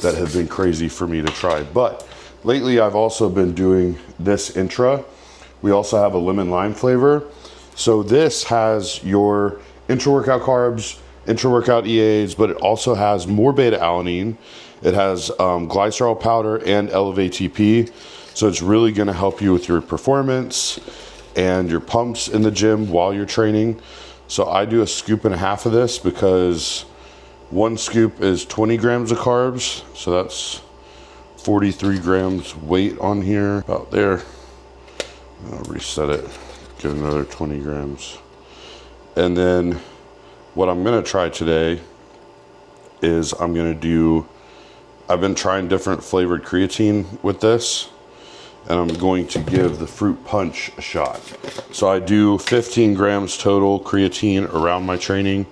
that have been crazy for me to try. But lately I've also been doing this intra. We also have a lemon lime flavor. So this has your intra-workout carbs, intra-workout EAs, but it also has more beta-alanine. It has glycerol powder and Elevate TP. So it's really gonna help you with your performance and your pumps in the gym while you're training. So I do a scoop and a half of this because 1 scoop is 20 grams of carbs. So that's 43 grams weight on here, about there. I'll reset it, get another 20 grams. And then what I'm gonna try today is I've been trying different flavored creatine with this, and I'm going to give the fruit punch a shot. So I do 15 grams total creatine around my training.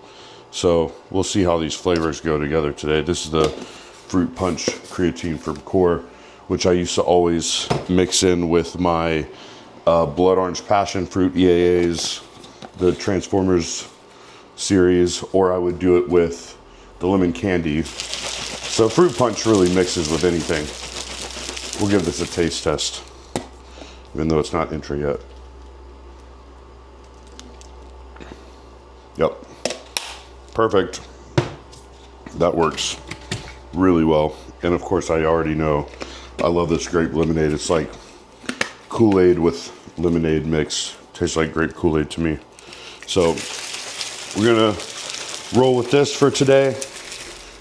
So we'll see how these flavors go together today. This is the fruit punch creatine from Core, which I used to always mix in with my blood orange passion fruit EAAs, the Transformers series, or I would do it with the lemon candy. So fruit punch really mixes with anything. We'll give this a taste test, even though it's not intro yet. Yep, perfect. That works really well. And of course, I already know I love this grape lemonade. It's like Kool-Aid with lemonade mix. Tastes like grape Kool-Aid to me. So we're gonna roll with this for today.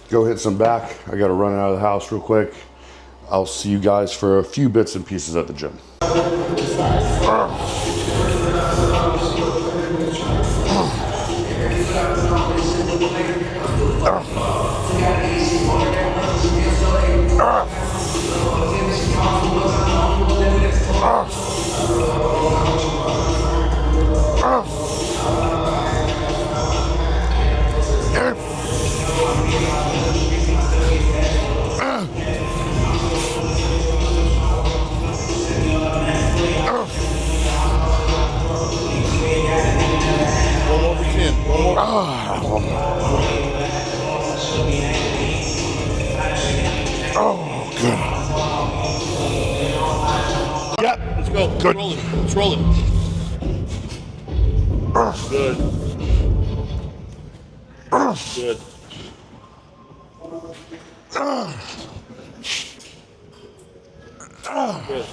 Go hit some back. I gotta run out of the house real quick. I'll see you guys for a few bits and pieces at the gym. Oh, good. Yep, let's go. Good. Let's roll it. Good. Good. Good.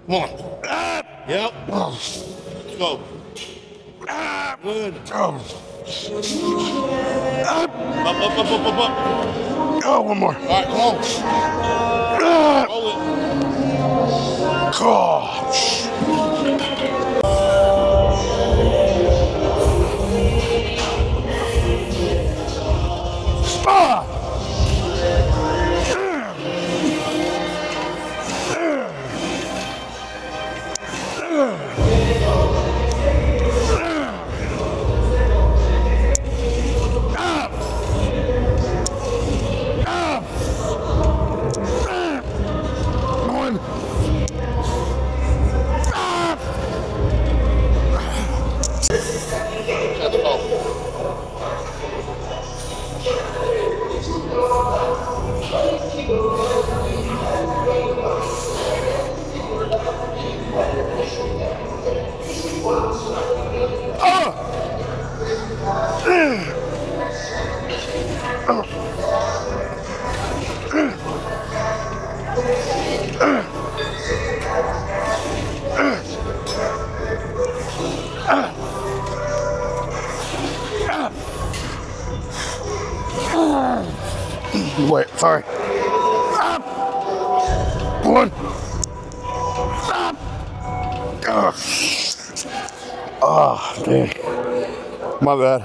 Come on. Yep. Let's go. Good. Up. Oh, one more. All right, come on. Roll it. Gosh. Wait, sorry. One. Oh, dang. My bad.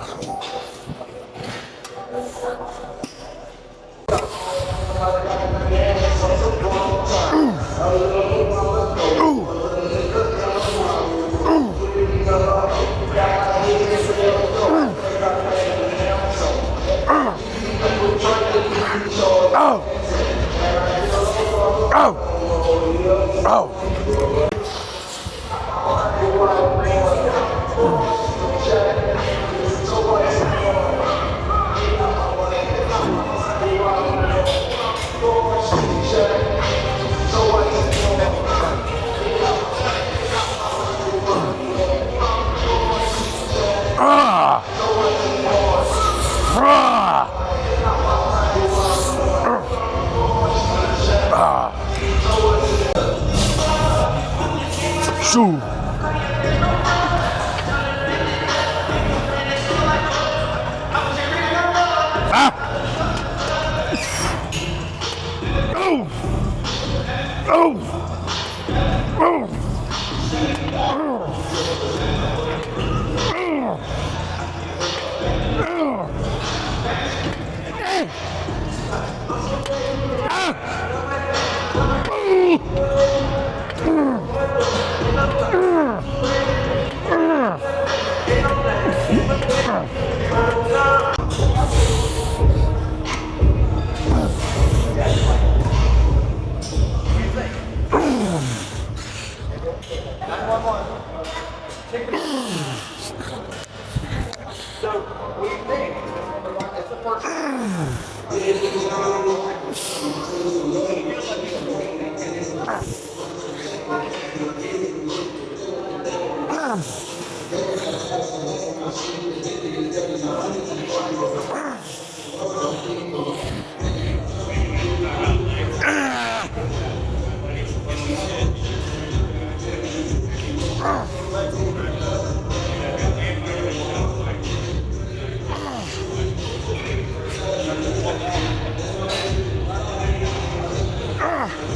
Shoo. Long hands.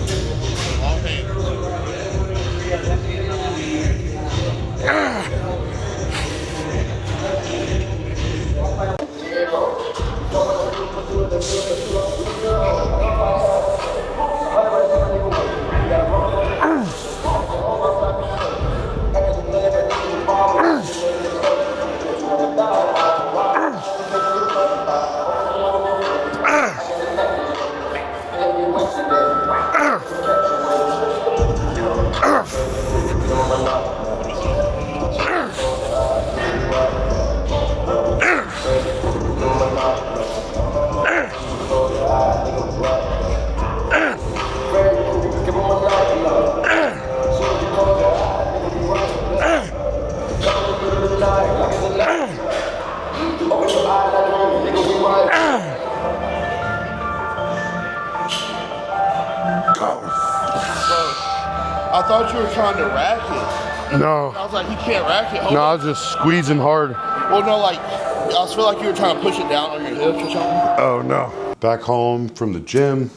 I thought you were trying to rack it. No. I was like, you can't rack it. Hold No, I on. was just squeezing hard. Well, no, like, I just feel like you were trying to push it down on your hips or something. Oh, no. Back home from the gym.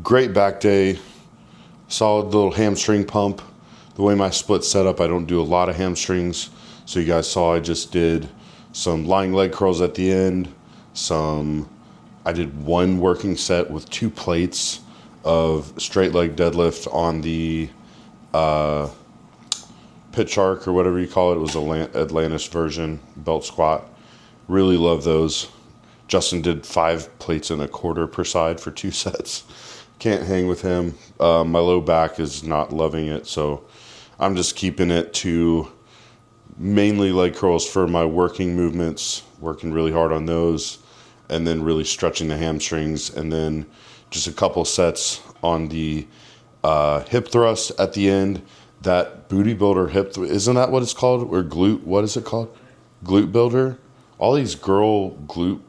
Great back day. Solid little hamstring pump. The way my split's set up, I don't do a lot of hamstrings. So you guys saw I just did some lying leg curls at the end. I did one working set with 2 plates of straight leg deadlift on the pit shark or whatever you call it. It was Atlantis version belt squat. Really love those. Justin did 5 plates and a quarter per side for 2 sets. Can't hang with him. My low back is not loving it, so I'm just keeping it to mainly leg curls for my working movements, working really hard on those, and then really stretching the hamstrings, and then just a couple sets on the hip thrust at the end. That booty builder hip, isn't that what it's called? Or glute, what is it called? Glute builder? All these girl glute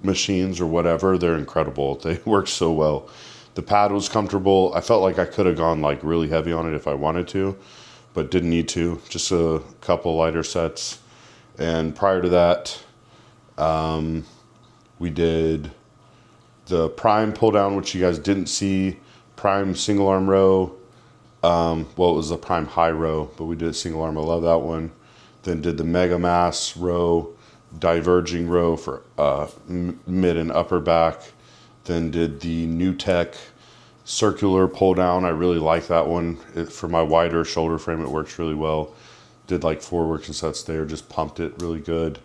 machines or whatever, they're incredible. They work so well. The pad was comfortable. I felt like I could have gone like really heavy on it if I wanted to, but didn't need to. Just a couple lighter sets. And prior to that, we did the prime pull down, which you guys didn't see. Prime single arm row. Well, it was a prime high row, but we did single arm. I love that one. Then did the mega mass row, diverging row for mid and upper back. Then did the new tech circular pull down. I really like that one. For my wider shoulder frame, it works really well. Did like 4 working sets there, just pumped it really good.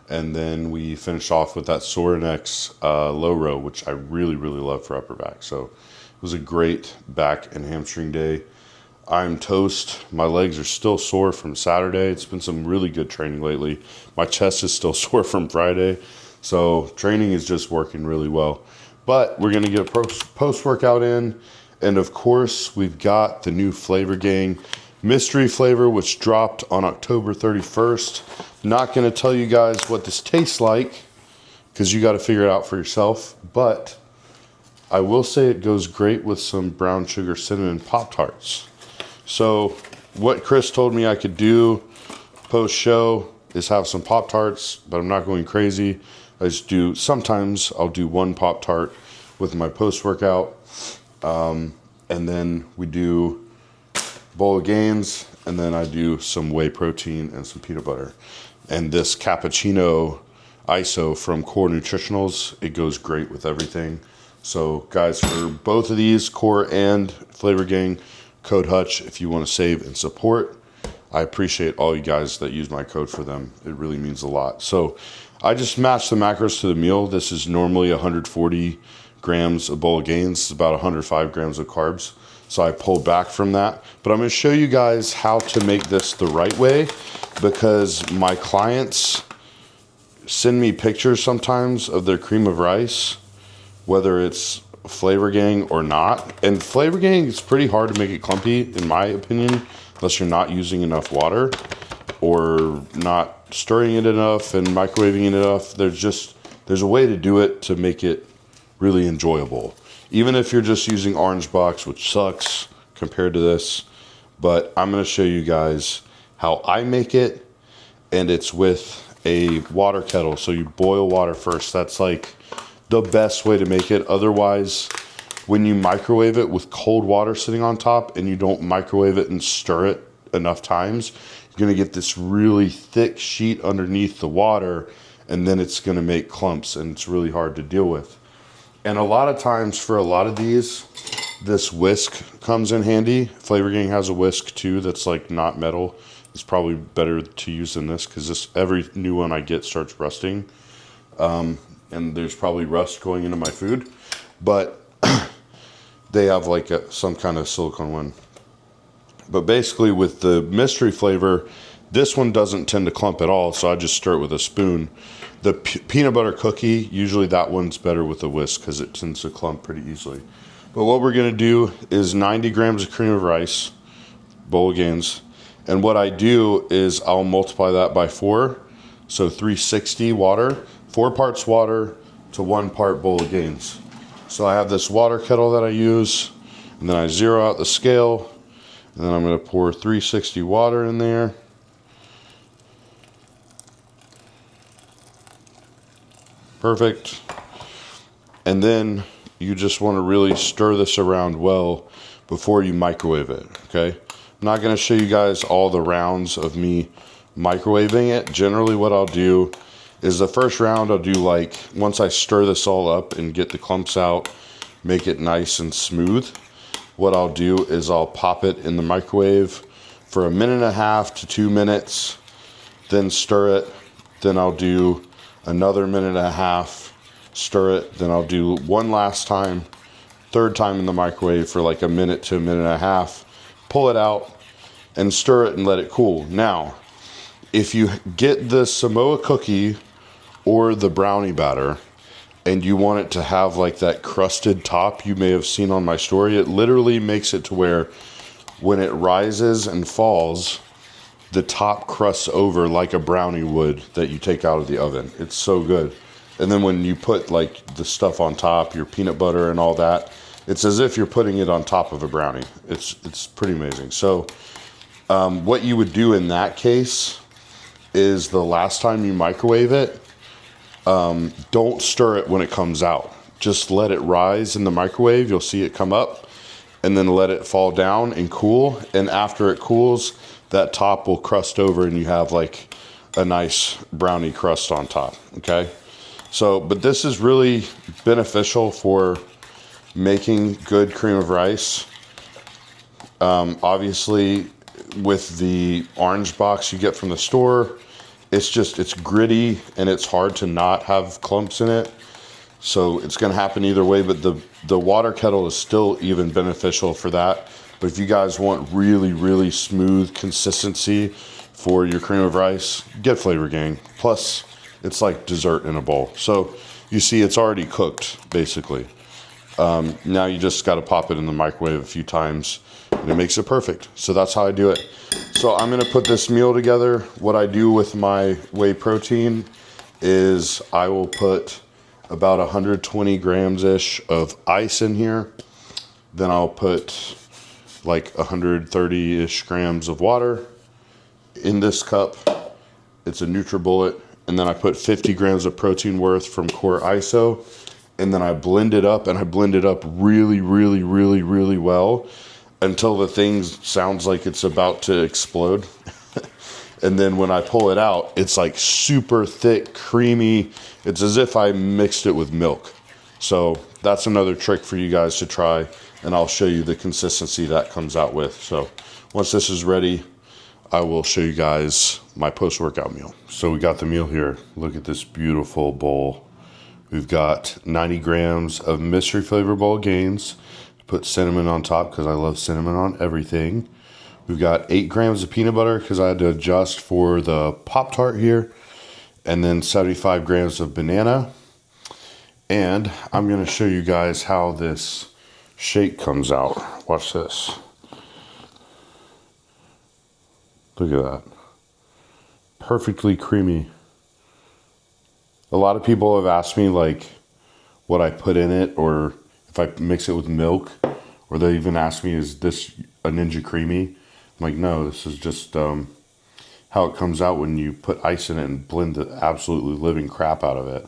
And then we finished off with that Sorinex low row, which I really, really love for upper back. So it was a great back and hamstring day. I'm toast. My legs are still sore from Saturday. It's been some really good training lately. My chest is still sore from Friday. So training is just working really well. But we're going to get a post-workout in. And of course, we've got the new Flavor Gang mystery flavor, which dropped on October 31st. Not going to tell you guys what this tastes like, because you got to figure it out for yourself. But I will say it goes great with some brown sugar cinnamon Pop-Tarts. So what Chris told me I could do post-show is have some Pop-Tarts, but I'm not going crazy. Sometimes I'll do 1 Pop-Tart with my post-workout. And then we do a bowl of Gains, and then I do some whey protein and some peanut butter. And this cappuccino ISO from Core Nutritionals, it goes great with everything. So guys, for both of these, Core and Flavor Gang, code HUTCH if you want to save and support. I appreciate all you guys that use my code for them. It really means a lot. So I just matched the macros to the meal. This is normally 140 grams a bowl of Gains. It's about 105 grams of carbs. So I pulled back from that. But I'm going to show you guys how to make this the right way, because my clients send me pictures sometimes of their cream of rice, whether it's Flavor Gang or not. And Flavor Gang, it's pretty hard to make it clumpy, in my opinion, unless you're not using enough water or not stirring it enough and microwaving it enough. There's a way to do it to make it really enjoyable. Even if you're just using Orange Box, which sucks compared to this. But I'm going to show you guys how I make it, and it's with a water kettle. So you boil water first. That's like the best way to make it. Otherwise, when you microwave it with cold water sitting on top and you don't microwave it and stir it enough times, you're going to get this really thick sheet underneath the water, and then it's going to make clumps, and it's really hard to deal with. And a lot of times for a lot of these, this whisk comes in handy. Flavor Gang has a whisk too that's like not metal. It's probably better to use than this, because this, every new one I get starts rusting. And there's probably rust going into my food. But they have like some kind of silicone one. But basically with the mystery flavor, this one doesn't tend to clump at all, so I just stir it with a spoon. The peanut butter cookie, usually that one's better with a whisk because it tends to clump pretty easily. But what we're going to do is 90 grams of cream of rice, bowl of gains. And what I do is I'll multiply that by 4. So 360 water, 4 parts water to 1 part bowl of gains. So I have this water kettle that I use, and then I zero out the scale, and then I'm going to pour 360 water in there. Perfect. And then you just want to really stir this around well before you microwave it, okay? I'm not going to show you guys all the rounds of me microwaving it. Generally what I'll do is the first round I'll do, like, once I stir this all up and get the clumps out, make it nice and smooth, what I'll do is I'll pop it in the microwave for 1.5 to 2 minutes, then stir it, then I'll do another 1.5 minutes, stir it, then I'll do one last time, third time in the microwave for like 1 minute to 1.5 minutes, pull it out and stir it and let it cool. Now, if you get the Samoa cookie or the brownie batter and you want it to have like that crusted top you may have seen on my story, it literally makes it to where when it rises and falls, the top crusts over like a brownie would that you take out of the oven. It's so good. And then when you put like the stuff on top, your peanut butter and all that, it's as if you're putting it on top of a brownie. It's pretty amazing. So what you would do in that case is the last time you microwave it, don't stir it when it comes out. Just let it rise in the microwave. You'll see it come up, and then let it fall down and cool. And after it cools, that top will crust over and you have like a nice brownie crust on top, okay? So, but this is really beneficial for making good cream of rice. Obviously, with the orange box you get from the store, it's gritty and it's hard to not have clumps in it. So it's going to happen either way, but the water kettle is still even beneficial for that. But if you guys want really, really smooth consistency for your cream of rice, get Flavor Gang. Plus, it's like dessert in a bowl. So you see it's already cooked, basically. Now you just got to pop it in the microwave a few times, and it makes it perfect. So that's how I do it. So I'm going to put this meal together. What I do with my whey protein is I will put about 120 grams-ish of ice in here. Then I'll put like 130-ish grams of water in this cup. It's a NutriBullet. And then I put 50 grams of protein worth from Core ISO. And then I blend it up, and I blend it up really, really, really, really well until the thing sounds like it's about to explode. And then when I pull it out, it's like super thick, creamy. It's as if I mixed it with milk. So that's another trick for you guys to try, and I'll show you the consistency that comes out with. So once this is ready, I will show you guys my post-workout meal. So we got the meal here. Look at this beautiful bowl. We've got 90 grams of mystery flavor bowl gains. Put cinnamon on top because I love cinnamon on everything. We've got 8 grams of peanut butter because I had to adjust for the Pop-Tart here. And then 75 grams of banana. And I'm going to show you guys how this shake comes out. Watch this. Look at that. Perfectly creamy. A lot of people have asked me like what I put in it, or if I mix it with milk, or they even ask me, is this a Ninja Creamy? I'm like, no, this is just how it comes out when you put ice in it and blend the absolutely living crap out of it.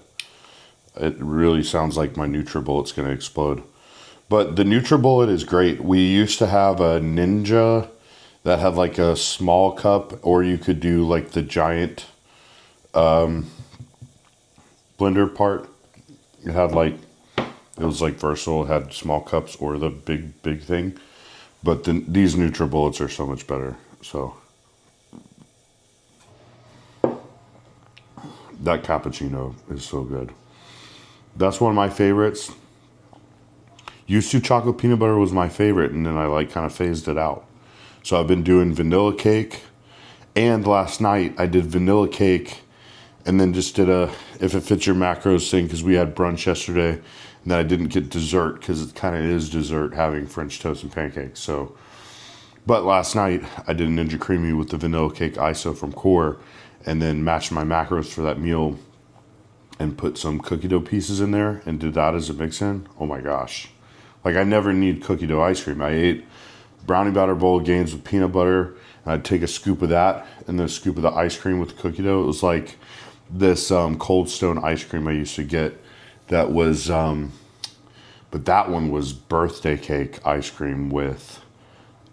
It really sounds like my NutriBullet's going to explode. But the NutriBullet is great. We used to have a Ninja that had like a small cup, or you could do like the giant blender part. It had like, it was like versatile. It had small cups or the big thing. But these NutriBullets are so much better. So that cappuccino is so good. That's one of my favorites. Used to chocolate peanut butter was my favorite, and then I like kind of phased it out. So I've been doing vanilla cake, and last night I did vanilla cake, and then just did a if it fits your macros thing, because we had brunch yesterday, and then I didn't get dessert because it kind of is dessert having French toast and pancakes. So, but last night I did a Ninja Creamy with the vanilla cake ISO from Core, and then matched my macros for that meal, and put some cookie dough pieces in there, and did that as a mix-in. Oh my gosh. Like, I never need cookie dough ice cream. I ate brownie batter bowl of Gaines with peanut butter, and I'd take a scoop of that and then a scoop of the ice cream with the cookie dough. It was like this Cold Stone ice cream I used to get that was, but that one was birthday cake ice cream with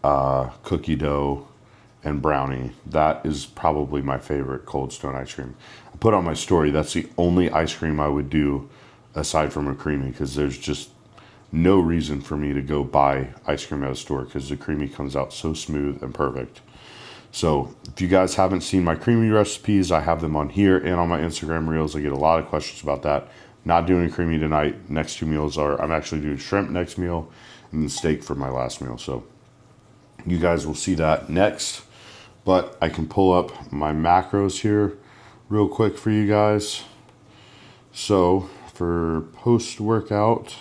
cookie dough and brownie. That is probably my favorite Cold Stone ice cream. I put on my story, that's the only ice cream I would do aside from a creamy, because there's just no reason for me to go buy ice cream at a store, because the creamy comes out so smooth and perfect. So if you guys haven't seen my creamy recipes, I have them on here and on my Instagram reels. I get a lot of questions about that. Not doing creamy tonight. Next two meals are, I'm actually doing shrimp next meal and then steak for my last meal. So you guys will see that next. But I can pull up my macros here real quick for you guys. So for post-workout,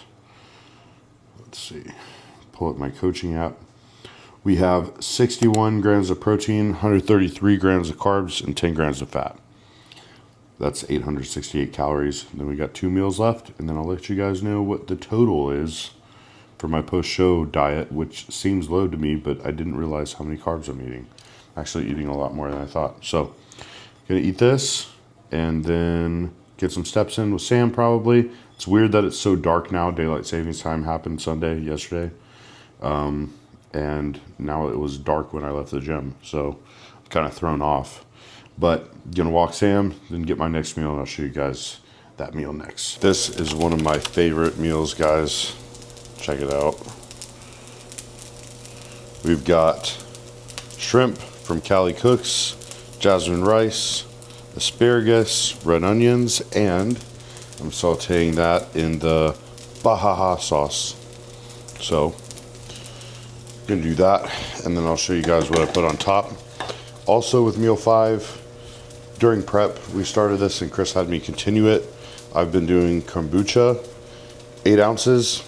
let's see, pull up my coaching app. We have 61 grams of protein, 133 grams of carbs, and 10 grams of fat. That's 868 calories. Then we got 2 meals left, and then I'll let you guys know what the total is for my post-show diet, which seems low to me, but I didn't realize how many carbs I'm eating. I'm actually eating a lot more than I thought. So, gonna eat this, and then get some steps in with Sam probably. It's weird that it's so dark now. Daylight savings time happened yesterday. And now it was dark when I left the gym. So I'm kind of thrown off. But gonna walk Sam, then get my next meal, and I'll show you guys that meal next. This is one of my favorite meals, guys. Check it out. We've got shrimp from Cali Cooks, jasmine rice, asparagus, red onions, and I'm sauteing that in the Baja sauce. So, gonna do that, and then I'll show you guys what I put on top. Also with meal 5, during prep, we started this and Chris had me continue it. I've been doing kombucha, 8 ounces.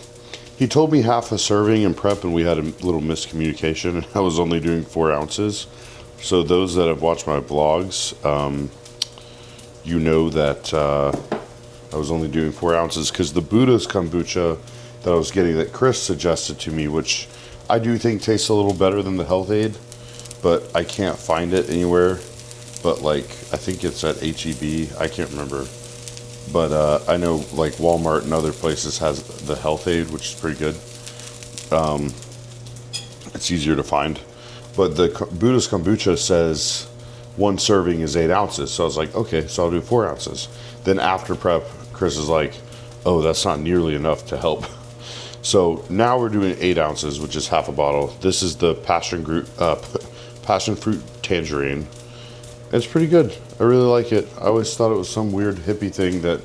He told me half a serving in prep, and we had a little miscommunication. I was only doing 4 ounces. So those that have watched my vlogs, you know that I was only doing 4 ounces, because the Buddha's kombucha that I was getting that Chris suggested to me, which I do think tastes a little better than the Health Aid, but I can't find it anywhere. But like, I think it's at HEB, I can't remember. But I know like Walmart and other places has the Health Aid, which is pretty good. It's easier to find. But the Buddha's kombucha says 1 serving is 8 ounces. So I was like, okay, so I'll do 4 ounces. Then after prep, Chris is like, oh, that's not nearly enough to help. So now we're doing 8 ounces, which is half a bottle. This is the passion fruit tangerine. It's pretty good. I really like it. I always thought it was some weird hippie thing that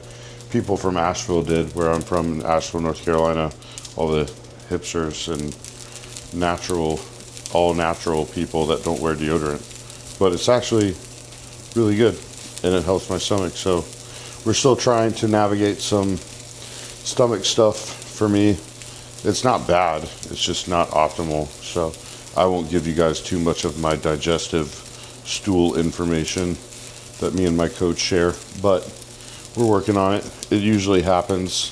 people from Asheville did, where I'm from, in Asheville, North Carolina. All the hipsters and all natural people that don't wear deodorant. But it's actually really good, and it helps my stomach. So we're still trying to navigate some stomach stuff for me. It's not bad. It's just not optimal. So I won't give you guys too much of my digestive stool information that me and my coach share, but we're working on it. It usually happens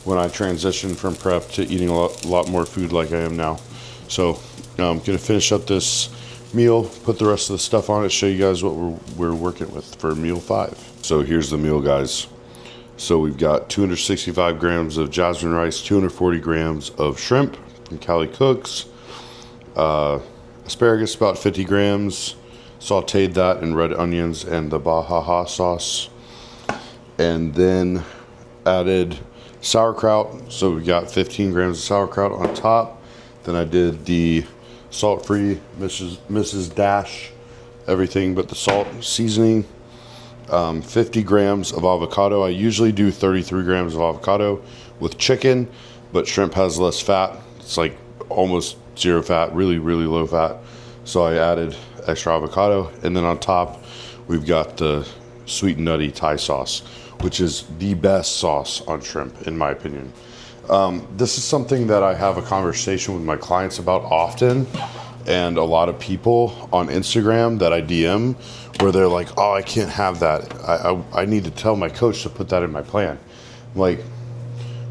when I transition from prep to eating a lot more food like I am now. So I'm gonna finish up this meal, put the rest of the stuff on it, show you guys what we're working with for meal 5. So here's the meal, guys. So we've got 265 grams of jasmine rice, 240 grams of shrimp from Cali Cooks, asparagus about 50 grams, sauteed that in red onions and the Baja sauce, and then added sauerkraut. So we got 15 grams of sauerkraut on top. Then I did the salt-free Mrs. Dash, everything but the salt seasoning. 50 grams of avocado. I usually do 33 grams of avocado with chicken, but shrimp has less fat. It's like almost zero fat, really, really low fat. So I added extra avocado. And then on top, we've got the sweet and nutty Thai sauce, which is the best sauce on shrimp, in my opinion. This is something that I have a conversation with my clients about often, and a lot of people on Instagram that I DM where they're like, oh, I can't have that. I need to tell my coach to put that in my plan. Like,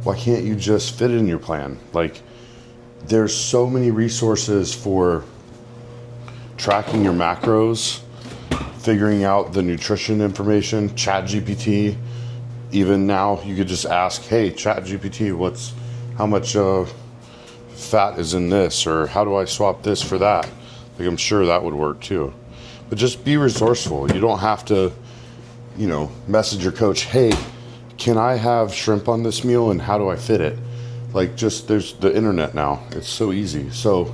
why can't you just fit it in your plan? Like, there's so many resources for tracking your macros, figuring out the nutrition information, ChatGPT. Even now, you could just ask, hey, ChatGPT, how much fat is in this, or how do I swap this for that? Like, I'm sure that would work too. But just be resourceful. You don't have to, message your coach, hey, can I have shrimp on this meal and how do I fit it? Like, just, there's the internet now. It's so easy. So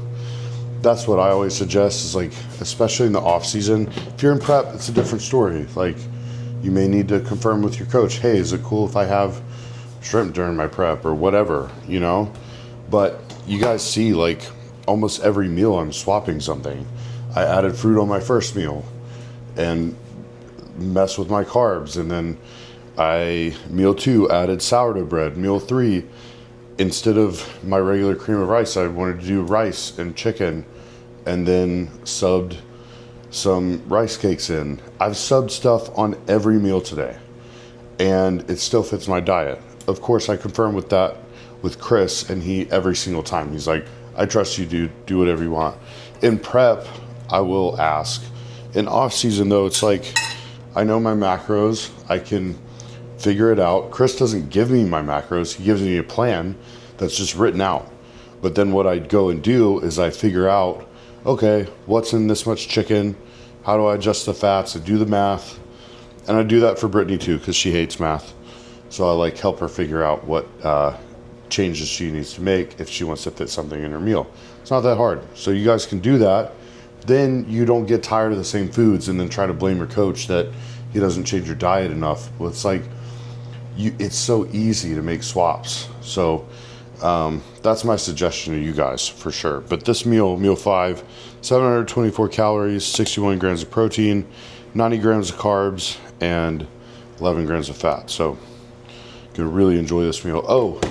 that's what I always suggest is, like, especially in the off season. If you're in prep, it's a different story. Like, you may need to confirm with your coach, hey, is it cool if I have shrimp during my prep or whatever, But you guys see, like, almost every meal I'm swapping something. I added fruit on my first meal and mess with my carbs. And then meal 2, added sourdough bread. Meal 3, instead of my regular cream of rice, I wanted to do rice and chicken, and then subbed some rice cakes in. I've subbed stuff on every meal today, and it still fits my diet. Of course, I confirm with that with Chris, and he, every single time, he's like, I trust you, dude. Do whatever you want. In prep, I will ask. In off season, though, it's like, I know my macros. I can figure it out. Chris doesn't give me my macros. He gives me a plan that's just written out. But then what I go and do is I figure out, okay, what's in this much chicken? How do I adjust the fats? I do the math. And I do that for Brittany too, because she hates math. So I like help her figure out what changes she needs to make if she wants to fit something in her meal. It's not that hard. So you guys can do that. Then you don't get tired of the same foods and then try to blame your coach that he doesn't change your diet enough. Well, it's like, it's so easy to make swaps. So that's my suggestion to you guys for sure. But this meal 5, 724 calories, 61 grams of protein, 90 grams of carbs, and 11 grams of fat. So you can really enjoy this meal. Oh,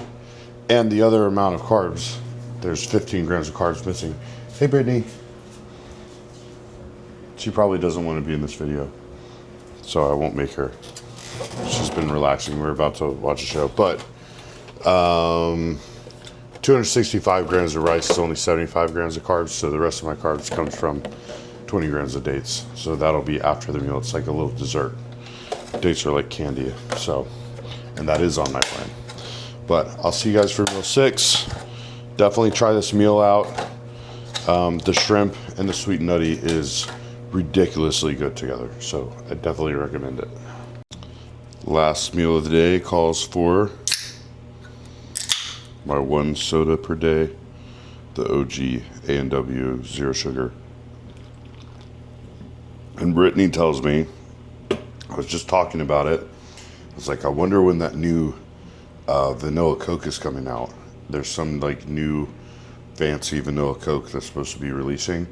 and the other amount of carbs, there's 15 grams of carbs missing. Hey, Brittany. She probably doesn't want to be in this video, so I won't make her. She's been relaxing. We're about to watch a show. But 265 grams of rice is only 75 grams of carbs, so the rest of my carbs comes from 20 grams of dates. So that'll be after the meal. It's like a little dessert. Dates are like candy, so, and that is on my plan. But I'll see you guys for meal 6. Definitely try this meal out. The shrimp and the sweet nutty is ridiculously good together, so I definitely recommend it. Last meal of the day calls for my 1 soda per day, the OG A&W Zero Sugar. And Brittany tells me, I was just talking about it, I was like, I wonder when that new vanilla Coke is coming out. There's some like new fancy vanilla Coke that's supposed to be releasing.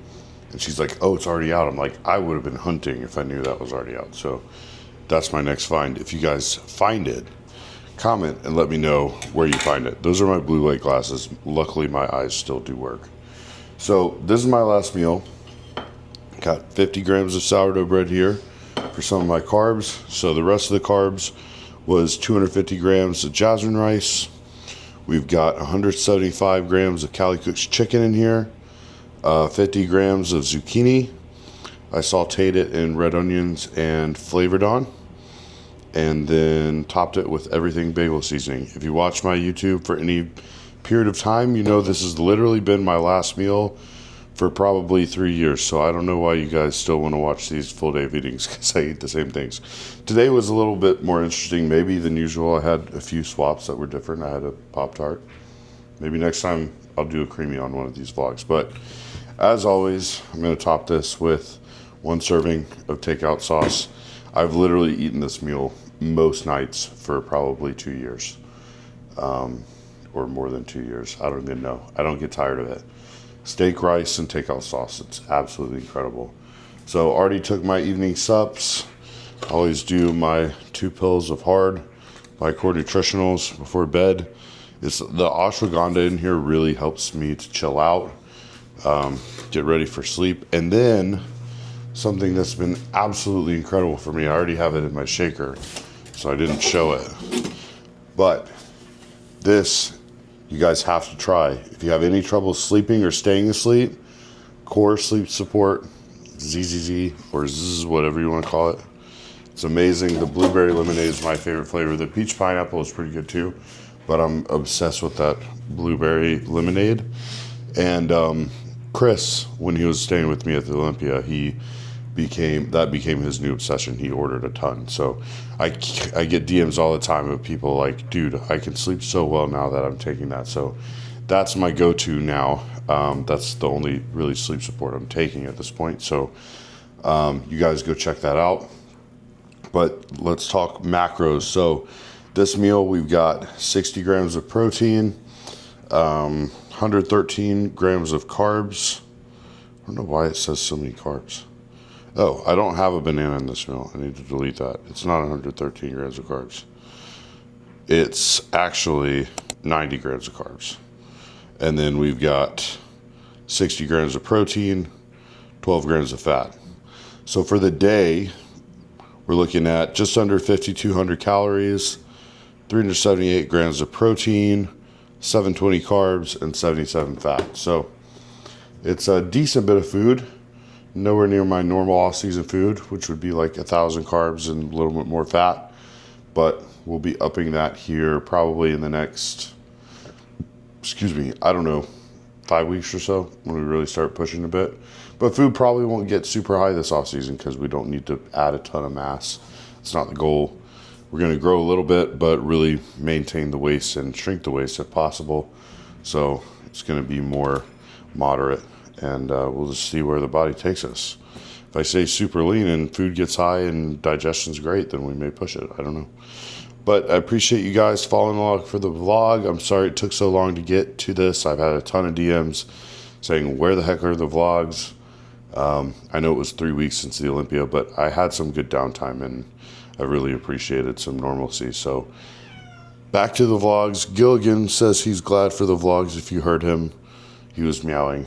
And she's like, oh, it's already out. I'm like, I would have been hunting if I knew that was already out. So that's my next find. If you guys find it, comment and let me know where you find it. Those are my blue light glasses. Luckily, my eyes still do work. So this is my last meal. Got 50 grams of sourdough bread here for some of my carbs. So the rest of the carbs was 250 grams of jasmine rice. We've got 175 grams of Cali Cooks chicken in here. 50 grams of zucchini. I sauteed it in red onions and flavored on. and then topped it with everything bagel seasoning. If you watch my YouTube for any period of time, you know this has literally been my last meal for probably 3 years. So I don't know why you guys still want to watch these full day feedings, because I eat the same things. Today was a little bit more interesting maybe than usual. I had a few swaps that were different. I had a Pop-Tart. Maybe next time I'll do a creamy on one of these vlogs. But as always, I'm going to top this with 1 serving of takeout sauce. I've literally eaten this meal most nights for probably 2 years, or more than 2 years. I don't even know. I don't get tired of it. Steak, rice, and takeout sauce. It's absolutely incredible. So already took my evening sups. I always do my 2 pills of hard, my core nutritionals before bed. It's the ashwagandha in here really helps me to chill out, get ready for sleep. And then something that's been absolutely incredible for me, I already have it in my shaker, so I didn't show it. But this, you guys have to try. If you have any trouble sleeping or staying asleep, core sleep support, ZZZ, or ZZZ, whatever you want to call it. It's amazing. The blueberry lemonade is my favorite flavor. The peach pineapple is pretty good too, but I'm obsessed with that blueberry lemonade. And Chris, when he was staying with me at the Olympia, that became his new obsession. He ordered a ton. So I get DMs all the time of people like, dude, I can sleep so well now that I'm taking that. So that's my go-to now. That's the only really sleep support I'm taking at this point. So you guys go check that out. But let's talk macros. So this meal, we've got 60 grams of protein, 113 grams of carbs. I don't know why it says so many carbs. Oh, I don't have a banana in this meal. I need to delete that. It's not 113 grams of carbs. It's actually 90 grams of carbs. And then we've got 60 grams of protein, 12 grams of fat. So for the day, we're looking at just under 5,200 calories, 378 grams of protein, 720 carbs, and 77 fat. So it's a decent bit of food. Nowhere near my normal off-season food, which would be like 1,000 carbs and a little bit more fat. But we'll be upping that here probably in the next, I don't know, 5 weeks or so when we really start pushing a bit. But food probably won't get super high this off-season because we don't need to add a ton of mass. It's not the goal. We're going to grow a little bit, but really maintain the waist and shrink the waist if possible. So it's going to be more moderate. And we'll just see where the body takes us. If I stay super lean and food gets high and digestion's great, then we may push it. I don't know. But I appreciate you guys following along for the vlog. I'm sorry it took so long to get to this. I've had a ton of DMs saying, where the heck are the vlogs? I know it was 3 weeks since the Olympia, but I had some good downtime and I really appreciated some normalcy. So back to the vlogs. Gilligan says he's glad for the vlogs. If you heard him, he was meowing.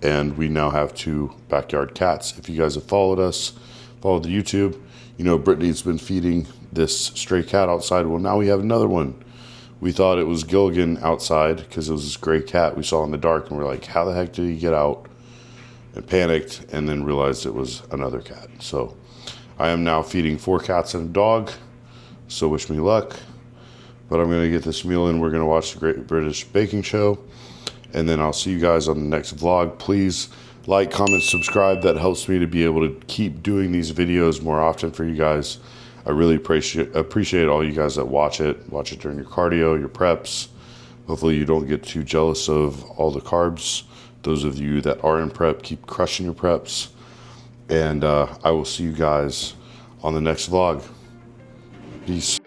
And we now have 2 backyard cats. If you guys have followed us, followed the YouTube, you know Brittany's been feeding this stray cat outside. Well, now we have another one. We thought it was Gilligan outside because it was this gray cat we saw in the dark, and we're like, how the heck did he get out? And panicked, and then realized it was another cat. So I am now feeding 4 cats and a dog. So wish me luck. But I'm going to get this meal in. We're going to watch the Great British Baking Show. And then I'll see you guys on the next vlog. Please like, comment, subscribe. That helps me to be able to keep doing these videos more often for you guys. I really appreciate all you guys that watch it. Watch it during your cardio, your preps. Hopefully you don't get too jealous of all the carbs. Those of you that are in prep, keep crushing your preps. And I will see you guys on the next vlog. Peace.